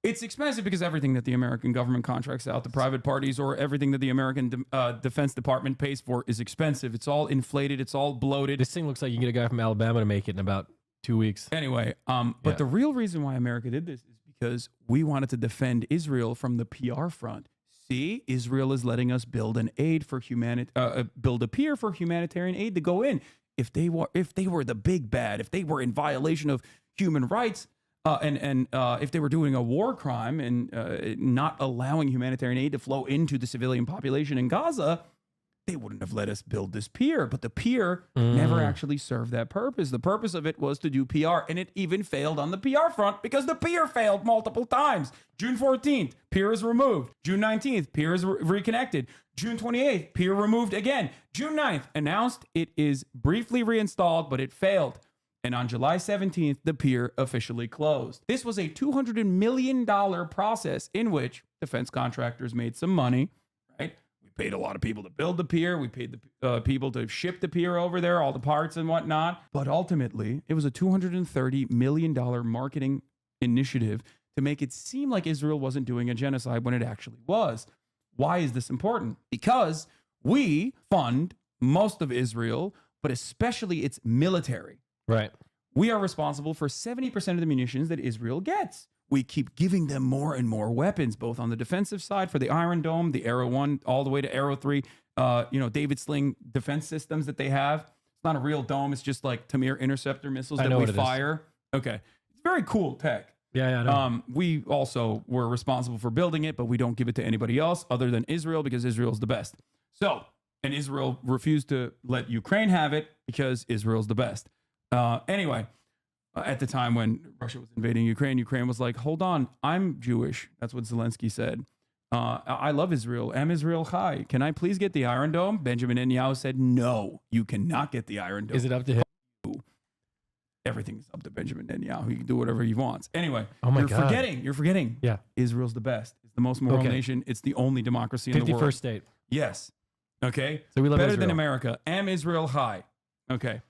S2: it's expensive because everything that the American government contracts out to private parties or everything that the American Defense Department pays for is expensive. It's all inflated. It's all bloated.
S1: this thing looks like you can get a guy from Alabama to make it in about 2 weeks.
S2: Anyway, but the real reason why America did this is because we wanted to defend Israel from the PR front. See, Israel is letting us build an aid for build a pier for humanitarian aid to go in. If they were the big bad, if they were in violation of human rights, and if they were doing a war crime and not allowing humanitarian aid to flow into the civilian population in Gaza, they wouldn't have let us build this pier. But the pier never actually served that purpose. The purpose of it was to do PR, and it even failed on the PR front because the pier failed multiple times. June 14th, pier is removed. June 19th, pier is reconnected. June 28th, pier removed again. June 9th, announced it is briefly reinstalled, but it failed. And on July 17th, the pier officially closed. This was a $200 million process in which defense contractors made some money, right? We paid a lot of people to build the pier. We paid the people to ship the pier over there, all the parts and whatnot. But ultimately, it was a $230 million marketing initiative to make it seem like Israel wasn't doing a genocide when it actually was. Why is this important? Because we fund most of Israel, but especially its military.
S1: Right.
S2: We are responsible for 70% of the munitions that Israel gets. We keep giving them more and more weapons, both on the defensive side for the Iron Dome, the Arrow 1, all the way to Arrow 3, David Sling defense systems that they have. It's not a real dome. It's just like Tamir interceptor missiles that we fire. Okay. It's very cool tech.
S1: Yeah, I know.
S2: We also were responsible for building it, but we don't give it to anybody else other than Israel because Israel's the best. So, and Israel refused to let Ukraine have it because Israel's the best. Anyway, at the time when Russia was invading Ukraine, Ukraine was like, hold on, I'm Jewish. That's what Zelensky said. I love Israel. Am Israel Chai. Can I please get the Iron Dome? Benjamin Netanyahu said, no, you cannot get the Iron Dome.
S1: Is it up to him?
S2: Everything's up to Benjamin. Benjamin Netanyahu. He can do whatever he wants. Anyway,
S1: Oh my
S2: you're
S1: God.
S2: You're forgetting.
S1: Yeah.
S2: Israel's the best. It's the most moral
S1: Okay.
S2: nation. It's the only democracy in the world.
S1: 51st state.
S2: Yes. Okay.
S1: So we love
S2: Better than
S1: Israel.
S2: America. Am Israel high. Okay.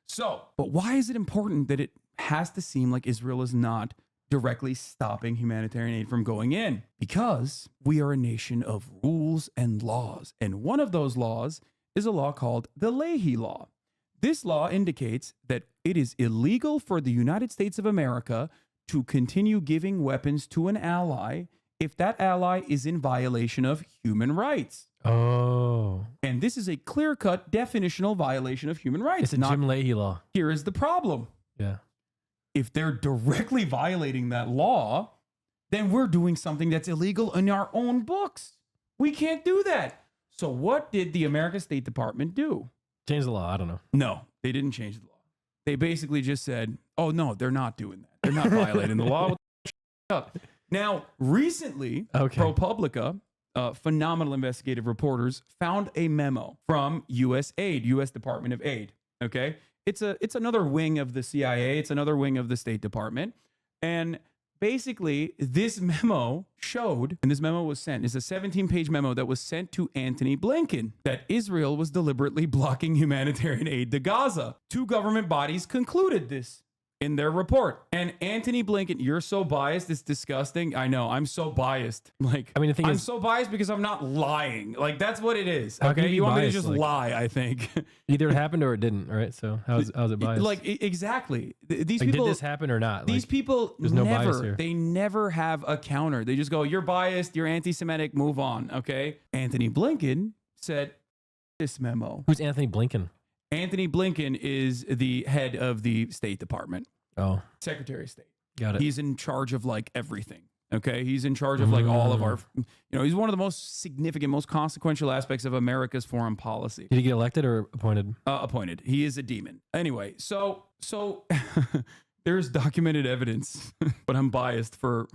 S2: So, but why is it important that it has to seem like Israel is not directly stopping humanitarian aid from going in? Because we are a nation of rules and laws. And one of those laws is a law called the Leahy Law. This law indicates that it is illegal for the United States of America to continue giving weapons to an ally if that ally is in violation of human rights.
S1: Oh.
S2: And this is a clear-cut definitional violation of human rights.
S1: It's a Jim Leahy law.
S2: Here is the problem.
S1: Yeah.
S2: If they're directly violating that law, then we're doing something that's illegal in our own books. We can't do that. So what did the American State Department do?
S1: Change the law. I don't know.
S2: No, they didn't change the law. They basically just said, oh, no, they're not doing that. They're not violating the law. Up. Now, recently,
S1: Okay.
S2: ProPublica, phenomenal investigative reporters, found a memo from USAID, U.S. Department of Aid. Okay, it's another wing of the CIA. It's another wing of the State Department, and basically, this memo showed, and this memo was sent. It's a 17-page memo that was sent to Antony Blinken that Israel was deliberately blocking humanitarian aid to Gaza. Two government bodies concluded this in their report. And Antony Blinken, you're so biased, it's disgusting. I know, I'm so biased. Like,
S1: I mean, the thing
S2: I'm
S1: is-
S2: so biased because I'm not lying. Like, that's what it is.
S1: How can
S2: Okay,
S1: you be
S2: you want me to
S1: biased?
S2: just
S1: Like-
S2: lie, I think.
S1: Either it happened or it didn't. All right. So how's it biased?
S2: Exactly. These
S1: Like,
S2: people,
S1: did this happen or not?
S2: these
S1: Like,
S2: people
S1: there's no bias here.
S2: they never have a counter. They just go, you're biased, you're anti-Semitic, move on. Okay. Anthony Blinken said this memo.
S1: Who's Anthony Blinken?
S2: Anthony Blinken is the head of the State Department,
S1: Oh,
S2: Secretary of State.
S1: got it.
S2: He's in charge of like everything. Okay. He's in charge of like all of our, he's one of the most significant, most consequential aspects of America's foreign policy.
S1: Did he get elected or appointed?
S2: Appointed. He is a demon. Anyway, so there's documented evidence, but I'm biased for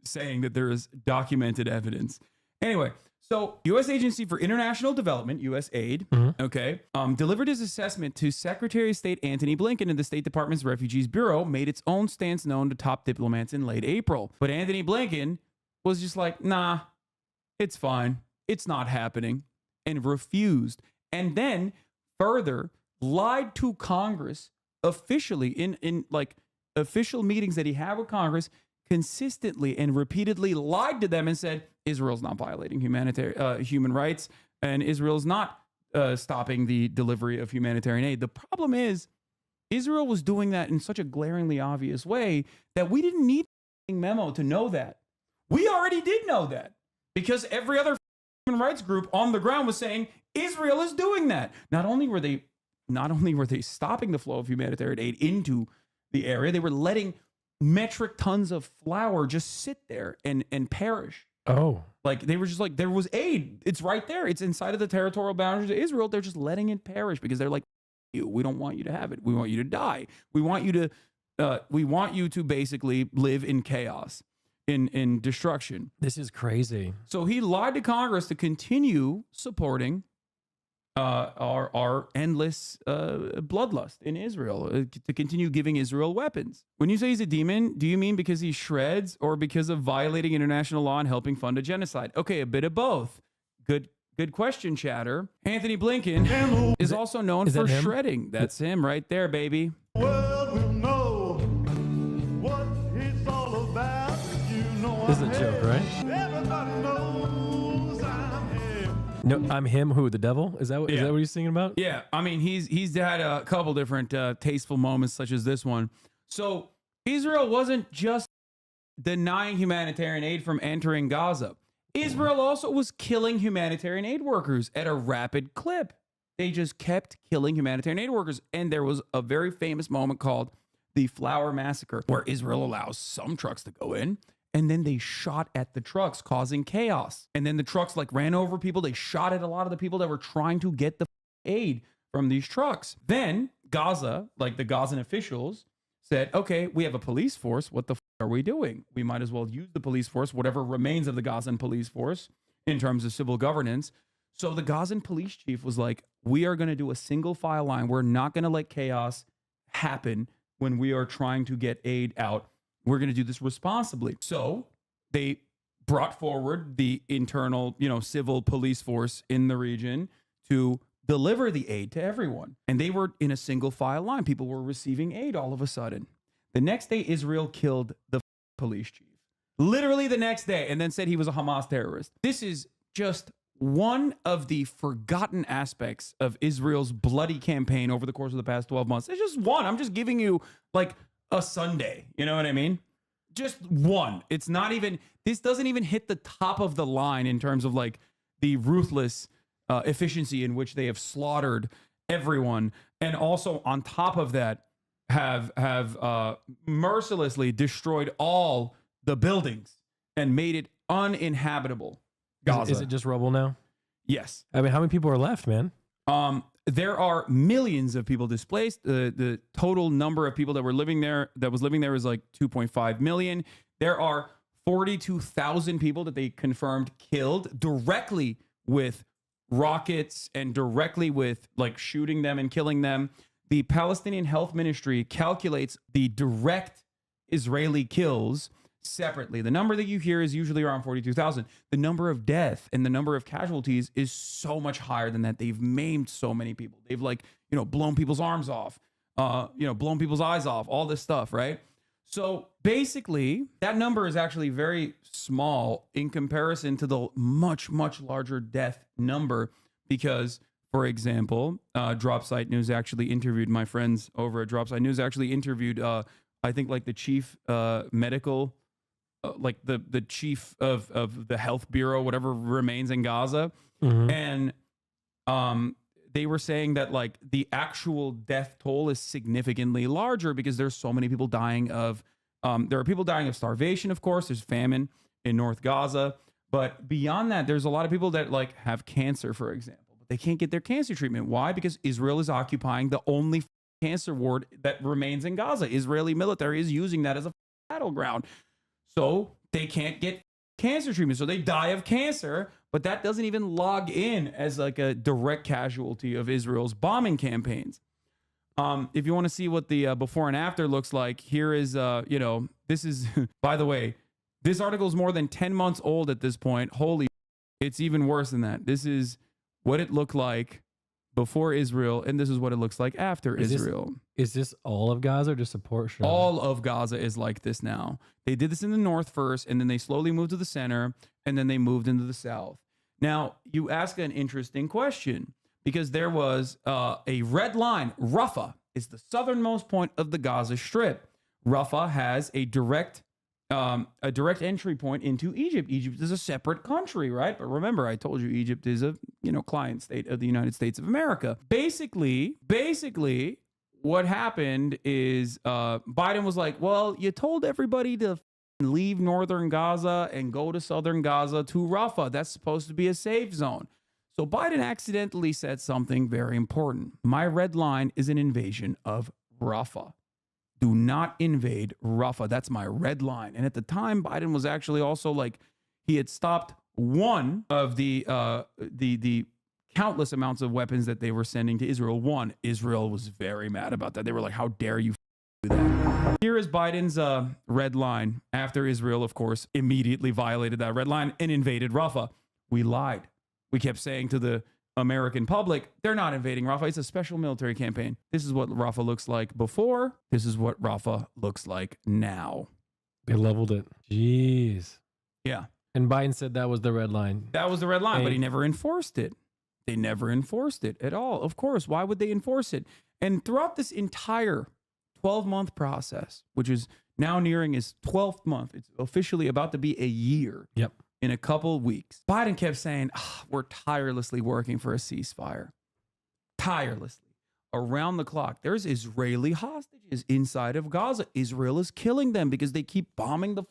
S2: saying that there is documented evidence. Anyway, so U.S. Agency for International Development, USAID, okay, delivered his assessment to Secretary of State Antony Blinken, and the State Department's Refugees Bureau made its own stance known to top diplomats in late April. But Antony Blinken was just like, nah, it's fine. It's not happening, and refused. And then further lied to Congress officially in like official meetings that he had with Congress, consistently and repeatedly lied to them and said Israel's not violating human rights, and Israel's not stopping the delivery of humanitarian aid. The problem is Israel was doing that in such a glaringly obvious way that we didn't need a memo to know that. We already did know that because every other human rights group on the ground was saying Israel is doing that. Not only were they stopping the flow of humanitarian aid into the area, they were letting metric tons of flour just sit there and perish.
S1: Oh,
S2: Like they were just like, there was aid. It's right there. It's inside of the territorial boundaries of Israel. They're just letting it perish because they're like, we don't want you to have it. We want you to die. We want you to basically live in chaos, in destruction.
S1: this is crazy.
S2: So he lied to Congress to continue supporting our endless bloodlust in Israel, to continue giving Israel weapons. When you say he's a demon, do you mean because he shreds or because of violating international law and helping fund a genocide? Okay, a bit of both. Good question, chatter. Anthony Blinken is also known
S1: is
S2: for
S1: that him?
S2: shredding. That's him right there, baby.
S6: World will know what it's all about. You know
S1: This is
S6: I'm
S1: a joke,
S6: him.
S1: right?
S6: Everybody knows I'm him.
S1: No, I'm him. Who? The devil? Is that what he's singing about?
S2: Yeah, I mean, he's had a couple different tasteful moments, such as this one. So Israel wasn't just denying humanitarian aid from entering Gaza. Israel also was killing humanitarian aid workers at a rapid clip. They just kept killing humanitarian aid workers. And there was a very famous moment called the Flower Massacre, where Israel allows some trucks to go in, and then they shot at the trucks, causing chaos. And then the trucks like ran over people. They shot at a lot of the people that were trying to get the aid from these trucks. Then Gaza, like the Gazan officials, said, okay, we have a police force. What the are we doing? We might as well use the police force, whatever remains of the Gazan police force in terms of civil governance. So the Gazan police chief was like, we are going to do a single file line. We're not going to let chaos happen. when we are trying to get aid out, we're going to do this responsibly. So they brought forward the internal, civil police force in the region to deliver the aid to everyone. And they were in a single file line. People were receiving aid all of a sudden. The next day, Israel killed the police chief. Literally the next day, and then said he was a Hamas terrorist. This is just one of the forgotten aspects of Israel's bloody campaign over the course of the past 12 months. It's just one. I'm just giving you like a Sunday. You know what I mean? Just one. It's not even, this doesn't even hit the top of the line in terms of like the ruthless efficiency in which they have slaughtered everyone. And also on top of that, have mercilessly destroyed all the buildings and made it uninhabitable. Gaza.
S1: Is it just rubble now?
S2: Yes.
S1: I mean, how many people are left, man?
S2: There are millions of people displaced. The total number of people that was living there is like 2.5 million. There are 42,000 people that they confirmed killed directly with rockets and directly with like shooting them and killing them. The Palestinian Health Ministry calculates the direct Israeli kills separately. The number that you hear is usually around 42,000. The number of death and the number of casualties is so much higher than that. They've maimed so many people. They've blown people's arms off, blown people's eyes off, all this stuff, right? So basically, that number is actually very small in comparison to the much, much larger death number because, for example, Dropsite News actually interviewed my friends over at Dropsite News actually interviewed, I think, like the chief medical like the chief of the health bureau, whatever remains in Gaza. And they were saying that like the actual death toll is significantly larger because there's so many people dying of, there are people dying of starvation, of course, there's famine in North Gaza. But beyond that, there's a lot of people that like have cancer, for example, but they can't get their cancer treatment. Why? Because Israel is occupying the only cancer ward that remains in Gaza. Israeli military is using that as a battleground. So they can't get cancer treatment. So they die of cancer, but that doesn't even log in as like a direct casualty of Israel's bombing campaigns. If you want to see what the before and after looks like, here is, this is, by the way, this article is more than 10 months old at this point. Holy, it's even worse than that. This is what it looked like before Israel, and this is what it looks like after Israel.
S1: Is this all of Gaza or just a portion?
S2: All of Gaza is like this now. They did this in the north first, and then they slowly moved to the center, and then they moved into the south. Now, you ask an interesting question, because there was a red line. Rafah is the southernmost point of the Gaza Strip. Rafah has a direct entry point into Egypt. Egypt is a separate country, right? But remember, I told you Egypt is a client state of the United States of America. Basically, what happened is Biden was like, well, you told everybody to leave northern Gaza and go to southern Gaza to Rafah. That's supposed to be a safe zone. So Biden accidentally said something very important. My red line is an invasion of Rafah. Do not invade Rafah. That's my red line. And at the time, Biden was actually also like, he had stopped one of the countless amounts of weapons that they were sending to Israel. One, Israel was very mad about that. They were like, how dare you do that? Here is Biden's red line after Israel, of course, immediately violated that red line and invaded Rafah. We lied. We kept saying to the American public, they're not invading Rafah. It's a special military campaign. This is what Rafah looks like before. This is what Rafah looks like now.
S1: They leveled it. Jeez.
S2: Yeah.
S1: And Biden said that was the red line.
S2: That was the red line, but he never enforced it. They never enforced it at all. Of course. Why would they enforce it? And throughout this entire 12-month process, which is now nearing its 12th month, it's officially about to be a year.
S1: Yep.
S2: In a couple of weeks, Biden kept saying, we're tirelessly working for a ceasefire. Tirelessly. Around the clock. There's Israeli hostages inside of Gaza. Israel is killing them because they keep bombing the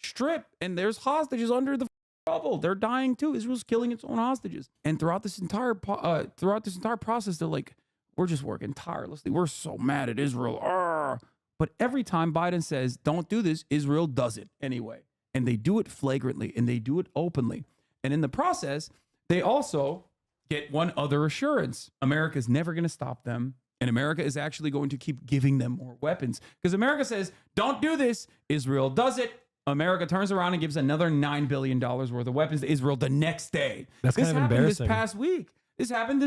S2: strip. And there's hostages under the rubble. They're dying too. Israel's killing its own hostages. And throughout this entire process, they're like, we're just working tirelessly. We're so mad at Israel. Arr. But every time Biden says, don't do this, Israel does it anyway. And they do it flagrantly and they do it openly. And in the process, they also get one other assurance. America's never going to stop them And America is actually going to keep giving them more weapons because America says, don't do this. Israel does it. America turns around and gives another $9 billion worth of weapons to Israel the next day.
S1: That's
S2: this
S1: kind of
S2: happened
S1: embarrassing.
S2: This past week. This happened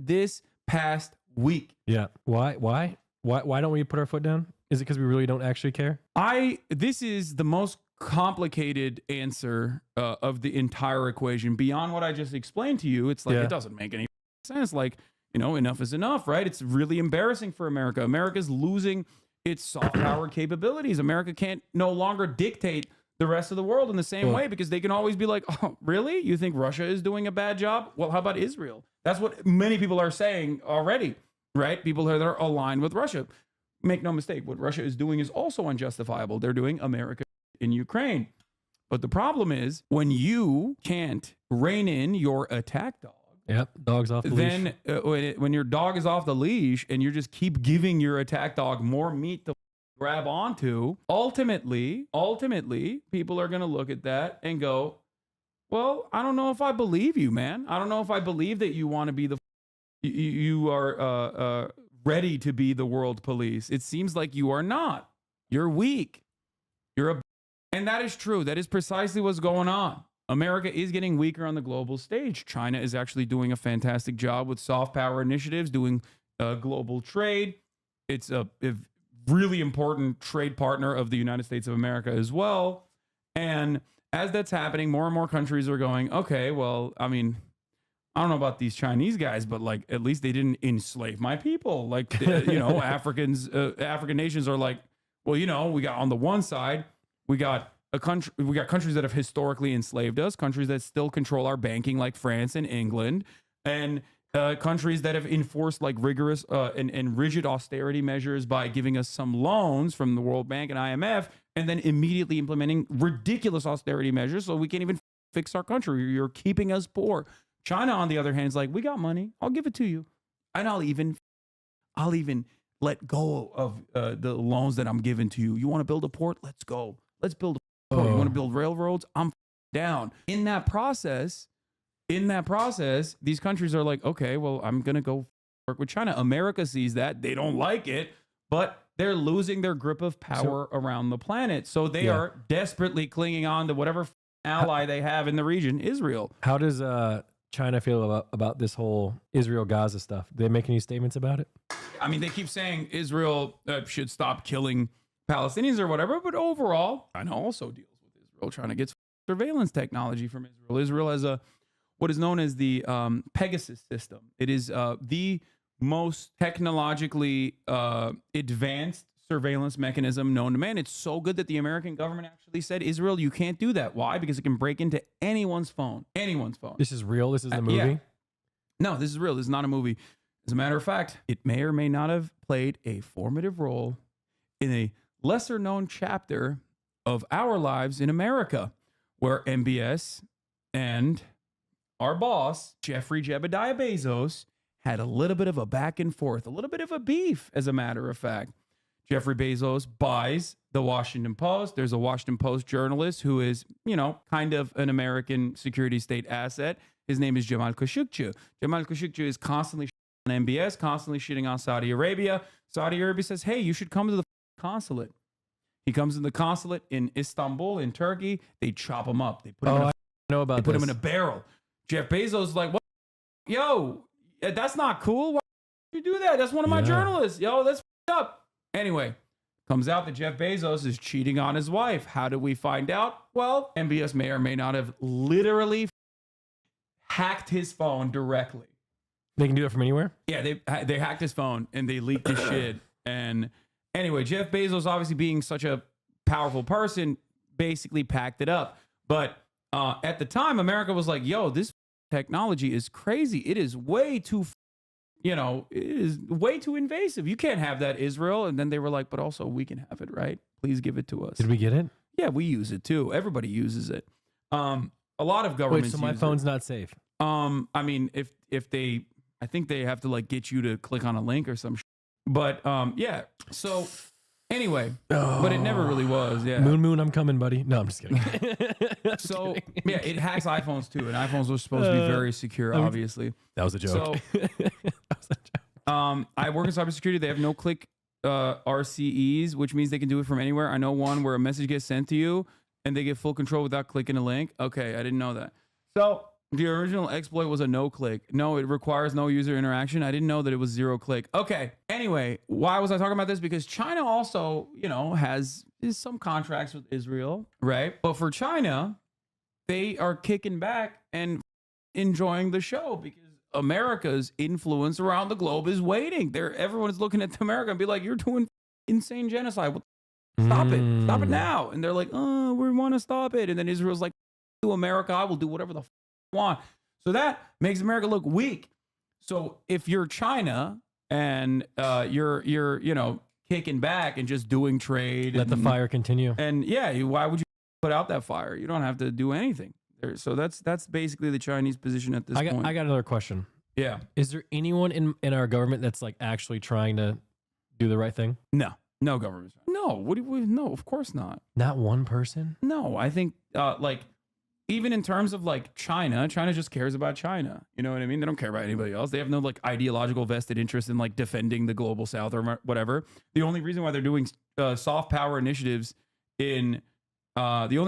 S2: this past week.
S1: Yeah. Why don't we put our foot down? Is it because we really don't actually care?
S2: This is the most complicated answer of the entire equation beyond what I just explained to you. It's like, it doesn't make any sense. Like, enough is enough, right? It's really embarrassing for America. America's losing its soft power capabilities. America can't no longer dictate the rest of the world in the same way because they can always be like, oh, really? You think Russia is doing a bad job? Well, how about Israel? That's what many people are saying already, right? People that are aligned with Russia. Make no mistake, what Russia is doing is also unjustifiable. They're doing America in Ukraine. But the problem is when you can't rein in your attack dog,
S1: yep, dog's off the leash.
S2: Then when your dog is off the leash and you just keep giving your attack dog more meat to grab onto, ultimately, people are going to look at that and go, well, I don't know if I believe you, man. I don't know if I believe that you want to be you are ready to be the world police. It seems like you are not. You're weak. And that is true. That is precisely what's going on. America is getting weaker on the global stage. China is actually doing a fantastic job with soft power initiatives, doing global trade. It's a really important trade partner of the United States of America as well. And as that's happening, more and more countries are going, okay, well, I mean, I don't know about these Chinese guys, but like at least they didn't enslave my people. Like, African nations are like, well, we got on the one side, we got countries that have historically enslaved us, countries that still control our banking like France and England, and countries that have enforced like rigorous and rigid austerity measures by giving us some loans from the World Bank and IMF, and then immediately implementing ridiculous austerity measures so we can't even fix our country. You're keeping us poor. China, on the other hand, is like, we got money. I'll give it to you. And I'll even let go of the loans that I'm giving to you. You want to build a port? Let's go. Let's build a port. You want to build railroads? I'm down. In that process, these countries are like, okay, well, I'm going to go work with China. America sees that. They don't like it, but they're losing their grip of power around the planet. So they are desperately clinging on to whatever ally they have in the region, Israel.
S1: How does China feel about this whole Israel-Gaza stuff? Do they make any statements about it?
S2: I mean, they keep saying Israel should stop killing Palestinians or whatever, but overall, China also deals with Israel. China gets surveillance technology from Israel. Israel has what is known as the Pegasus system. It is the most technologically advanced surveillance mechanism known to man. It's so good that the American government actually said, Israel, you can't do that. Why? Because it can break into anyone's phone. Anyone's phone.
S1: This is real? This is a movie?
S2: Yeah. No, this is real. This is not a movie. As a matter of fact, it may or may not have played a formative role in a lesser known chapter of our lives in America, where MBS and our boss, Jeffrey Jebediah Bezos, had a little bit of a back and forth, a little bit of a beef, as a matter of fact. Jeffrey Bezos buys the Washington Post. There's a Washington Post journalist who is, kind of an American security state asset. His name is Jamal Khashoggi. Jamal Khashoggi is constantly shitting on MBS, constantly shitting on Saudi Arabia. Saudi Arabia says, hey, you should come to the consulate. He comes to the consulate in Istanbul, in Turkey. They chop him up. They put him put him in a barrel. Jeff Bezos is like, what? Yo, that's not cool. Why would you do that? That's one of my journalists. Yo, that's up. Anyway, comes out that Jeff Bezos is cheating on his wife. How do we find out? Well, MBS may or may not have literally hacked his phone directly.
S1: They can do it from anywhere?
S2: Yeah, they hacked his phone and they leaked his shit. And anyway, Jeff Bezos, obviously being such a powerful person, basically packed it up. But at the time, America was like, yo, this technology is crazy. It is way too it is way too invasive. You can't have that, Israel. And then they were like, but also we can have it, right? Please give it to us.
S1: Did we get it?
S2: Yeah, we use it too. Everybody uses it. A lot of governments.
S1: Wait, so my phone's not safe?
S2: I mean, if they, I think they have to like get you to click on a link or some. But yeah. So anyway, but it never really was. Yeah.
S1: Moon, I'm coming, buddy. No, I'm just kidding.
S2: So yeah, it hacks iPhones too, and iPhones were supposed to be very secure. Obviously,
S1: that was a joke.
S2: So I work in cybersecurity. They have no-click RCEs, which means they can do it from anywhere. I know one where a message gets sent to you and they get full control without clicking a link. Okay, I didn't know that. So the original exploit was a no-click. No, it requires no user interaction. I didn't know that it was 0-click. Okay. Anyway, why was I talking about this? Because China also, you know, has some contracts with Israel, right? But for China, they are kicking back and enjoying the show because America's influence around the globe is waiting. Everyone is looking at America and be like, "You're doing insane genocide. Stop it! Stop it now!" And they're like, "Oh, we want to stop it." And then Israel's like, "To America, I will do whatever the I want." So that makes America look weak. So if you're China and you're you know kicking back and just doing trade,
S1: Let the fire continue.
S2: and yeah, why would you put out that fire? You don't have to do anything. So that's basically the Chinese position at this point.
S1: I got another question.
S2: Yeah.
S1: Is there anyone in our government that's like actually trying to do the right thing?
S2: No government. No. What do we? No, of course not.
S1: Not one person?
S2: No, I think like even in terms of like China just cares about China. You know what I mean? They don't care about anybody else. They have no like ideological vested interest in like defending the global South or whatever. The only reason why they're doing soft power initiatives and doing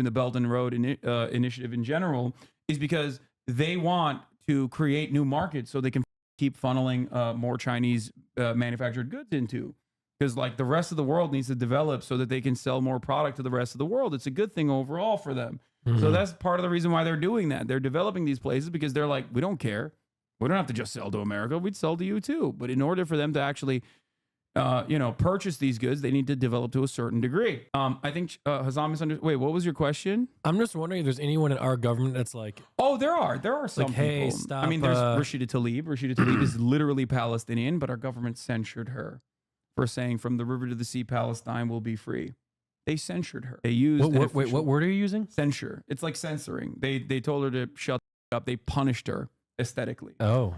S2: the Belt and Road initiative in general is because they want to create new markets so they can keep funneling more Chinese manufactured goods into. Because like the rest of the world needs to develop so that they can sell more product to the rest of the world. It's a good thing overall for them. So that's part of the reason why they're doing that. They're developing these places because they're like, we don't care. We don't have to just sell to America. We'd sell to you too. But in order for them to actually purchase these goods, they need to develop to a certain degree. I think Hasan misunderstood. Wait, what was your question?
S1: I'm just wondering if there's anyone in our government that's like,
S2: Oh, there are some
S1: like, hey,
S2: people.
S1: stop.
S2: I mean, there's Rashida Tlaib. Rashida Tlaib is literally Palestinian, but our government censured her for saying from the river to the sea, Palestine will be free. They censured her. They used
S1: wait, what word are you using?
S2: censure. It's like censoring. They told her to shut up. They punished her aesthetically.
S1: Oh.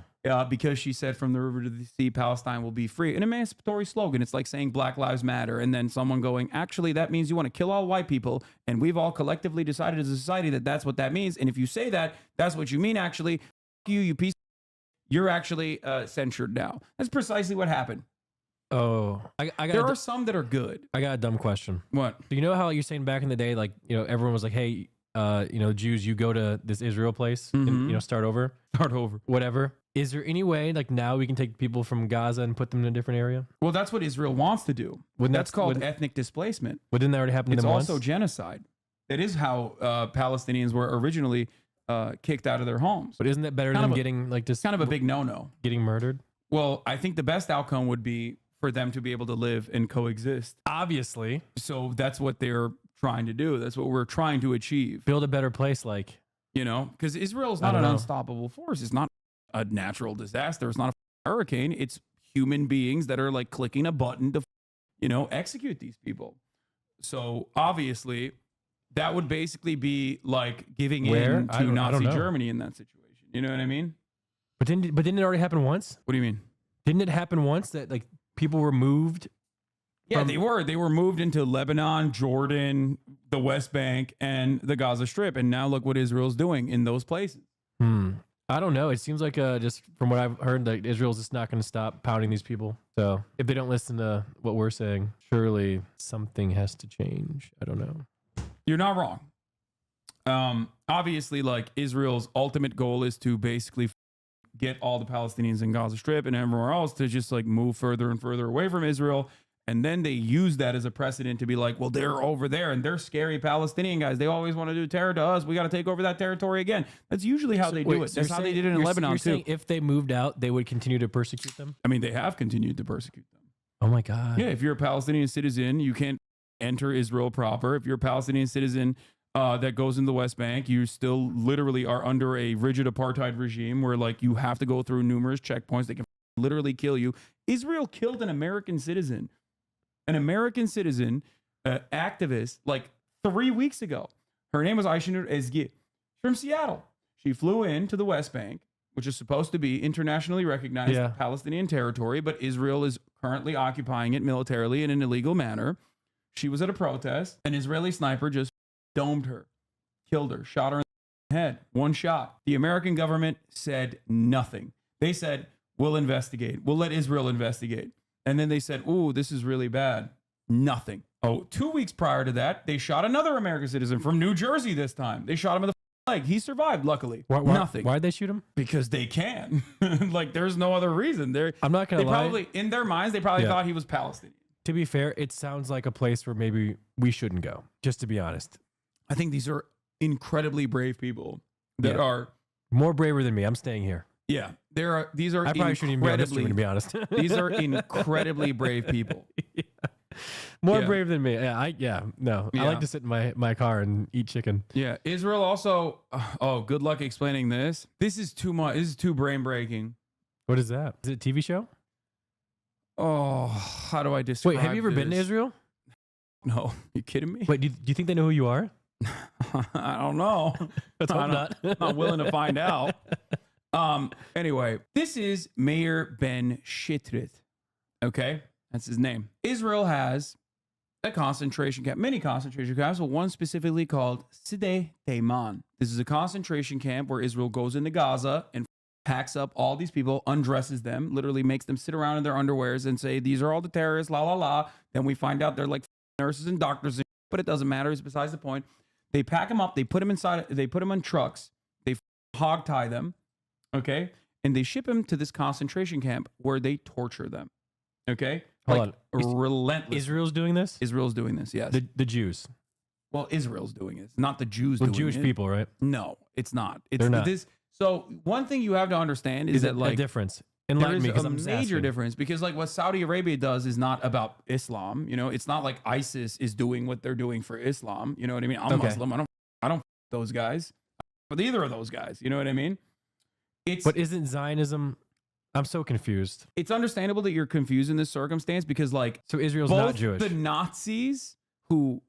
S2: Because she said from the river to the sea, Palestine will be free. An emancipatory slogan. It's like saying Black Lives Matter. And then someone going, actually, that means you want to kill all white people. And we've all collectively decided as a society that that's what that means. And if you say that, that's what you mean, actually. You piece. You're actually censured now. That's precisely what happened.
S1: Oh.
S2: There are some that are good.
S1: I got a dumb question.
S2: What?
S1: Do you know how you're saying back in the day, like, you know, everyone was like, hey, Jews, you go to this Israel place and, start over. Whatever. Is there any way, like now we can take people from Gaza and put them in a different area?
S2: Well, that's what Israel wants to do. That's called ethnic displacement.
S1: But didn't that already happen to them once?
S2: It's also genocide. That is how Palestinians were originally kicked out of their homes.
S1: But isn't that better than getting like just
S2: kind of a big no-no?
S1: Getting murdered?
S2: Well, I think the best outcome would be for them to be able to live and coexist.
S1: Obviously.
S2: So that's what they're trying to do. That's what we're trying to achieve.
S1: Build a better place, like.
S2: Because Israel is not an unstoppable force. It's not a natural disaster. It's not a hurricane. It's human beings that are like clicking a button to, execute these people. So obviously that would basically be like giving in to Nazi Germany in that situation. You know what I mean?
S1: But didn't it already happen once?
S2: What do you mean?
S1: Didn't it happen once that like people were moved?
S2: Yeah, they were moved into Lebanon, Jordan, the West Bank, and the Gaza Strip. And now look what Israel's doing in those places.
S1: I don't know. It seems like just from what I've heard, that Israel's just not going to stop pounding these people. So if they don't listen to what we're saying, surely something has to change. I don't know.
S2: You're not wrong. Obviously, like Israel's ultimate goal is to basically get all the Palestinians in Gaza Strip and everywhere else to just like move further and further away from Israel. And then they use that as a precedent to be like, well, they're over there and they're scary Palestinian guys. They always want to do terror to us. We got to take over that territory again. That's usually how they do it. That's how they did it in Lebanon, too.
S1: Saying if they moved out, they would continue to persecute them?
S2: I mean, they have continued to persecute them.
S1: Oh, my God.
S2: Yeah, if you're a Palestinian citizen, you can't enter Israel proper. If you're a Palestinian citizen that goes in the West Bank, you still literally are under a rigid apartheid regime where like you have to go through numerous checkpoints. They can literally kill you. Israel killed an American citizen. An American citizen activist like 3 weeks ago. Her name was Aisha Ezgi from Seattle. She flew into the West Bank, which is supposed to be internationally recognized Palestinian territory, but Israel is currently occupying it militarily in an illegal manner. She was at a protest. An Israeli sniper just domed her, killed her, shot her in the head. One shot. The American government said nothing. They said, we'll investigate. We'll let Israel investigate. And then they said, ooh, this is really bad. Nothing. Oh, 2 weeks prior to that, they shot another American citizen from New Jersey this time. They shot him in the leg. He survived, luckily. Nothing.
S1: Why'd they shoot him?
S2: Because they can. Like, there's no other reason.
S1: I'm not going to lie.
S2: Probably, in their minds, they probably thought he was Palestinian.
S1: To be fair, it sounds like a place where maybe we shouldn't go, just to be honest.
S2: I think these are incredibly brave people that are
S1: more braver than me. I'm staying here.
S2: Yeah, these are.
S1: I probably shouldn't even be on this stream, to be honest.
S2: These are incredibly brave people.
S1: Yeah. More brave than me. Yeah, I like to sit in my car and eat chicken.
S2: Yeah, Israel also. Oh, good luck explaining this. This is too much. This is too brain breaking.
S1: What is that? Is it a TV show?
S2: Oh, how do I describe?
S1: Wait, have you ever been to Israel?
S2: No, you kidding me?
S1: Wait, do you think they know who you are?
S2: I don't know.
S1: Let's hope not.
S2: I'm not willing to find out. Anyway, this is Meir Ben Shitrit. Okay, that's his name. Israel has a concentration camp, many concentration camps, but one specifically called Sde Teiman. This is a concentration camp where Israel goes into Gaza and packs up all these people, undresses them, literally makes them sit around in their underwears and say, these are all the terrorists, la la la. Then we find out they're like nurses and doctors, but it doesn't matter. It's besides the point. They pack them up, they put them inside, they put them on trucks, they hog tie them, okay? And they ship them to this concentration camp where they torture them, okay?
S1: Hold on.
S2: Relentless.
S1: Israel's doing this?
S2: Israel's doing this, yes.
S1: The Jews.
S2: Well, Israel's doing it. It's not the Jews doing it.
S1: Jewish people, right?
S2: No, it's not.
S1: They're not.
S2: So one thing you have to understand is that like
S1: a difference.
S2: There is a major difference because like what Saudi Arabia does is not about Islam. You know, it's not like ISIS is doing what they're doing for Islam. You know what I mean? I'm Muslim. I don't those guys, but either of those guys. You know what I mean?
S1: But isn't Zionism? I'm so confused.
S2: It's understandable that you're confused in this circumstance because like
S1: so Israel's
S2: both
S1: not Jewish.
S2: The Nazis who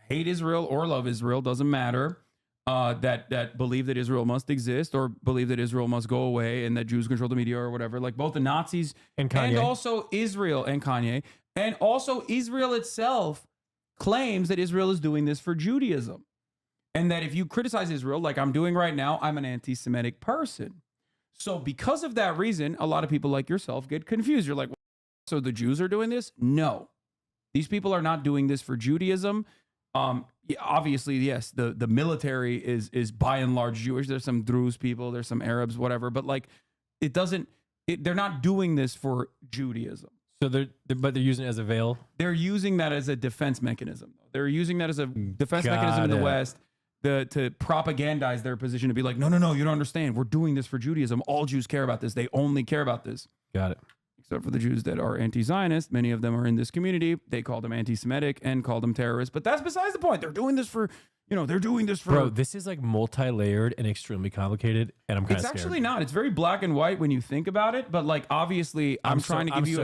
S2: hate Israel or love Israel doesn't matter. That believe that Israel must exist or believe that Israel must go away and that Jews control the media or whatever. Like both the Nazis
S1: and Kanye.
S2: And also Israel and Kanye. And also Israel itself claims that Israel is doing this for Judaism. And that if you criticize Israel, like I'm doing right now, I'm an anti-Semitic person. So because of that reason, a lot of people like yourself get confused. You're like, so the Jews are doing this? No. These people are not doing this for Judaism. Yeah, obviously, yes, the military is by and large Jewish. There's some Druze people, there's some Arabs, whatever. But like, they're not doing this for Judaism.
S1: So but they're using it as a veil.
S2: They're using that as a defense mechanism. They're using that as a defense mechanism in the West to propagandize their position to be like, no, you don't understand. We're doing this for Judaism. All Jews care about this. They only care about this.
S1: Got it.
S2: Except for the Jews that are anti-Zionist. Many of them are in this community. They call them anti-Semitic and call them terrorists. But that's besides the point. They're doing this for, they're doing this for...
S1: Bro, this is like multi-layered and extremely complicated, and I'm kind of scared.
S2: It's actually not. It's very black and white when you think about it. But like, obviously, I'm trying to give you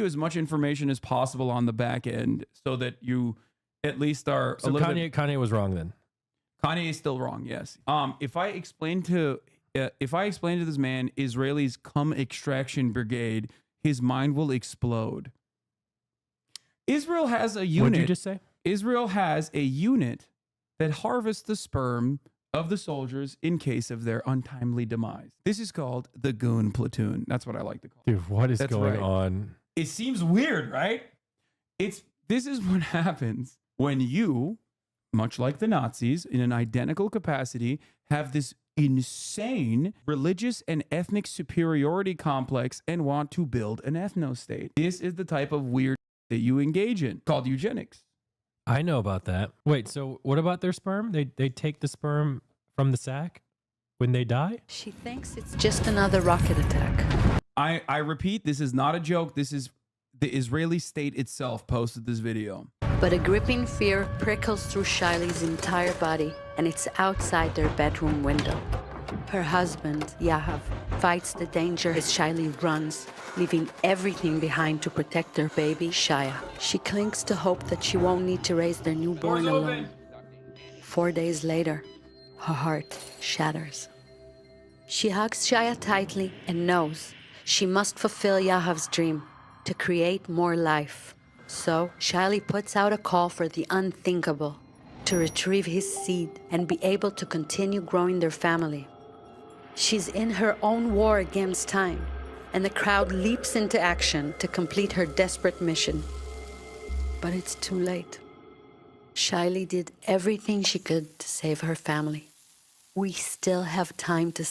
S2: as much information as possible on the back end so that you at least are
S1: a little bit... Kanye was wrong then.
S2: Kanye is still wrong, yes. If I explain to this man Israelis come extraction brigade, his mind will explode. Israel has a unit.
S1: What did you just say?
S2: Israel has a unit that harvests the sperm of the soldiers in case of their untimely demise. This is called the goon platoon. That's what I like to call it.
S1: Dude, what is going on?
S2: It seems weird, right? This is what happens when you, much like the Nazis, in an identical capacity, have this insane religious and ethnic superiority complex and want to build an ethno-state. This is the type of weird that you engage in, called eugenics.
S1: I know about that. Wait, so what about their sperm? They take the sperm from the sack when they die?
S7: She thinks it's just another rocket attack.
S2: I repeat, this is not a joke. This is the Israeli state itself posted this video.
S7: But a gripping fear prickles through Shiley's entire body, and it's outside their bedroom window. Her husband, Yahav, fights the danger as Shiley runs, leaving everything behind to protect their baby, Shaya. She clings to hope that she won't need to raise their newborn alone. 4 days later, her heart shatters. She hugs Shaya tightly and knows she must fulfill Yahav's dream to create more life. So, Shiley puts out a call for the unthinkable, to retrieve his seed and be able to continue growing their family. She's in her own war against time, and the crowd leaps into action to complete her desperate mission. But it's too late. Shiley did everything she could to save her family. We still have time to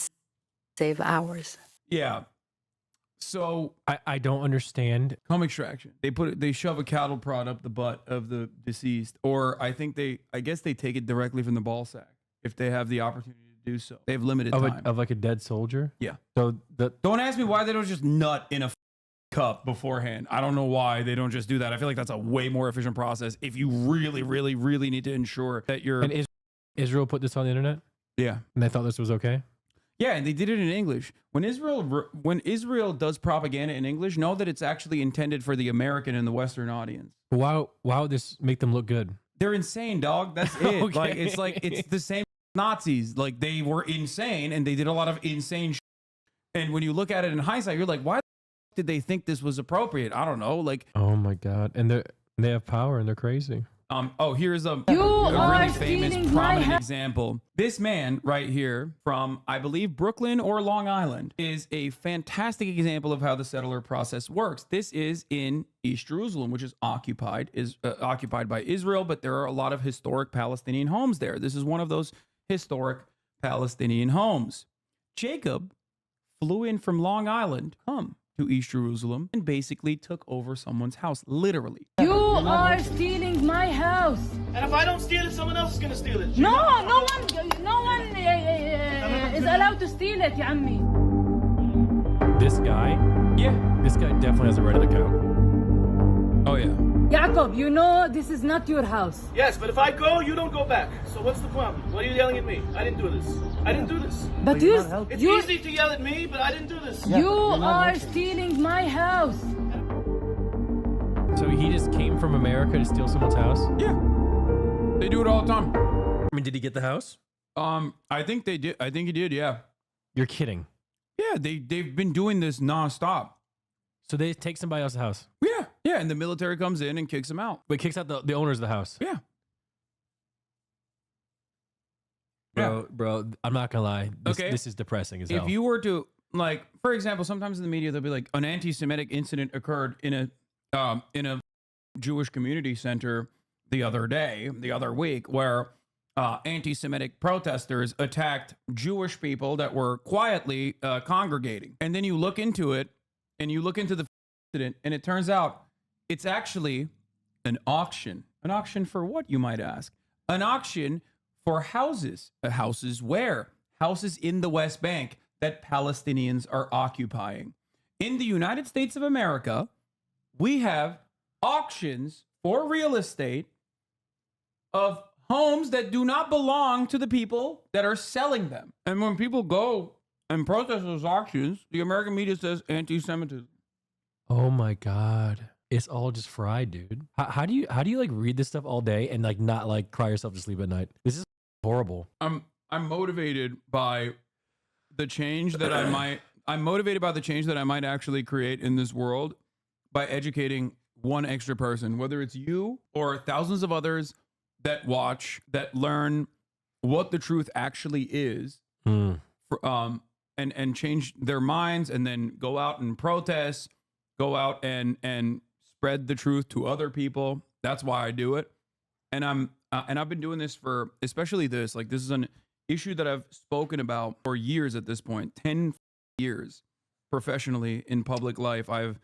S7: save ours.
S2: Yeah. So
S1: I don't understand.
S2: home extraction. They shove a cattle prod up the butt of the deceased, or I guess they take it directly from the ball sack if they have the opportunity to do so. They have limited time.
S1: Of like a dead soldier?
S2: Yeah.
S1: So
S2: Don't ask me why they don't just nut in a cup beforehand. I don't know why they don't just do that. I feel like that's a way more efficient process if you really, really, really need to ensure that you're.
S1: And Israel put this on the internet?
S2: Yeah.
S1: And they thought this was okay?
S2: Yeah, and they did it in English. When Israel does propaganda in English, know that it's actually intended for the American and the Western audience.
S1: Why would this make them look good?
S2: They're insane, dog. That's it.
S1: Okay.
S2: It's the same Nazis. Like, they were insane and they did a lot of insane shit. And when you look at it in hindsight, you're like, why did they think this was appropriate? I don't know. Like,
S1: Oh my God. And they have power and they're crazy.
S2: Here's a really famous, prominent example. This man right here from, I believe, Brooklyn or Long Island is a fantastic example of how the settler process works. This is in East Jerusalem, which is occupied by Israel, but there are a lot of historic Palestinian homes there. This is one of those historic Palestinian homes. Jacob flew in from Long Island, to East Jerusalem, and basically took over someone's house, literally.
S8: You are stealing my house.
S9: And if I don't steal it, someone else is gonna steal it.
S8: No one is allowed to steal it, ya ammi.
S1: This guy?
S2: Yeah.
S1: This guy definitely has a Reddit account.
S2: Oh, yeah.
S8: Jacob, you know this is not your house.
S9: Yes, but if I go, you don't go back. So what's the problem? Why are you yelling at me? I didn't do this. I didn't do this.
S8: But
S9: It's easy to yell at me, but I didn't do this.
S8: you are stealing my house.
S1: So he just came from America to steal someone's house?
S2: Yeah. They do it all the time.
S1: I mean, did he get the house?
S2: I think they did. I think he did, yeah.
S1: You're kidding.
S2: Yeah, they've been doing this nonstop.
S1: So they take somebody else's house?
S2: Yeah. Yeah, and the military comes in and kicks them out.
S1: But kicks out the owners of the house?
S2: Yeah.
S1: Bro, I'm not gonna lie. This is depressing as hell.
S2: If you were to, like, for example, sometimes in the media they'll be like, an anti-Semitic incident occurred in a Jewish community center the other week, where anti-Semitic protesters attacked Jewish people that were quietly congregating. And then you look into it, and you look into the incident, and it turns out it's actually an auction. An auction for what, you might ask? An auction for houses. Houses where? Houses in the West Bank that Palestinians are occupying. In the United States of America, we have auctions for real estate of homes that do not belong to the people that are selling them. And when people go and protest those auctions, the American media says anti-Semitism.
S1: Oh my God. It's all just fried, dude. How do you like read this stuff all day and like not like cry yourself to sleep at night? This is horrible.
S2: I'm motivated by the change that I'm motivated by the change that I might actually create in this world by educating one extra person, whether it's you or thousands of others that watch, that learn what the truth actually is, and change their minds, and then go out and protest, go out and spread the truth to other people. That's why I do it. And I've been doing this for, especially this is an issue that I've spoken about for years at this point, 10 years professionally in public life. I've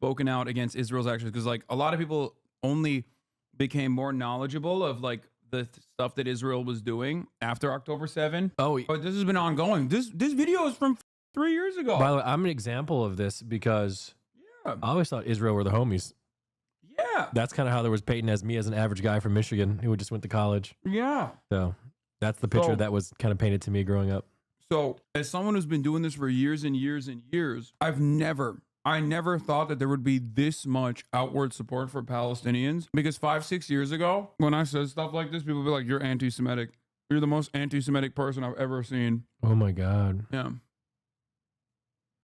S2: spoken out against Israel's actions because like a lot of people only became more knowledgeable of like the stuff that Israel was doing after October 7.
S1: Oh,
S2: but this has been ongoing. This video is from 3 years ago.
S1: By the way, I'm an example of this because I always thought Israel were the homies.
S2: Yeah.
S1: That's kind of how there was Peyton as me as an average guy from Michigan who just went to college.
S2: Yeah.
S1: So that's the picture that was kind of painted to me growing up.
S2: So as someone who's been doing this for years and years and years, I never thought that there would be this much outward support for Palestinians, because 5-6 years ago, when I said stuff like this, people would be like, you're anti-Semitic. You're the most anti-Semitic person I've ever seen.
S1: Oh my God.
S2: Yeah.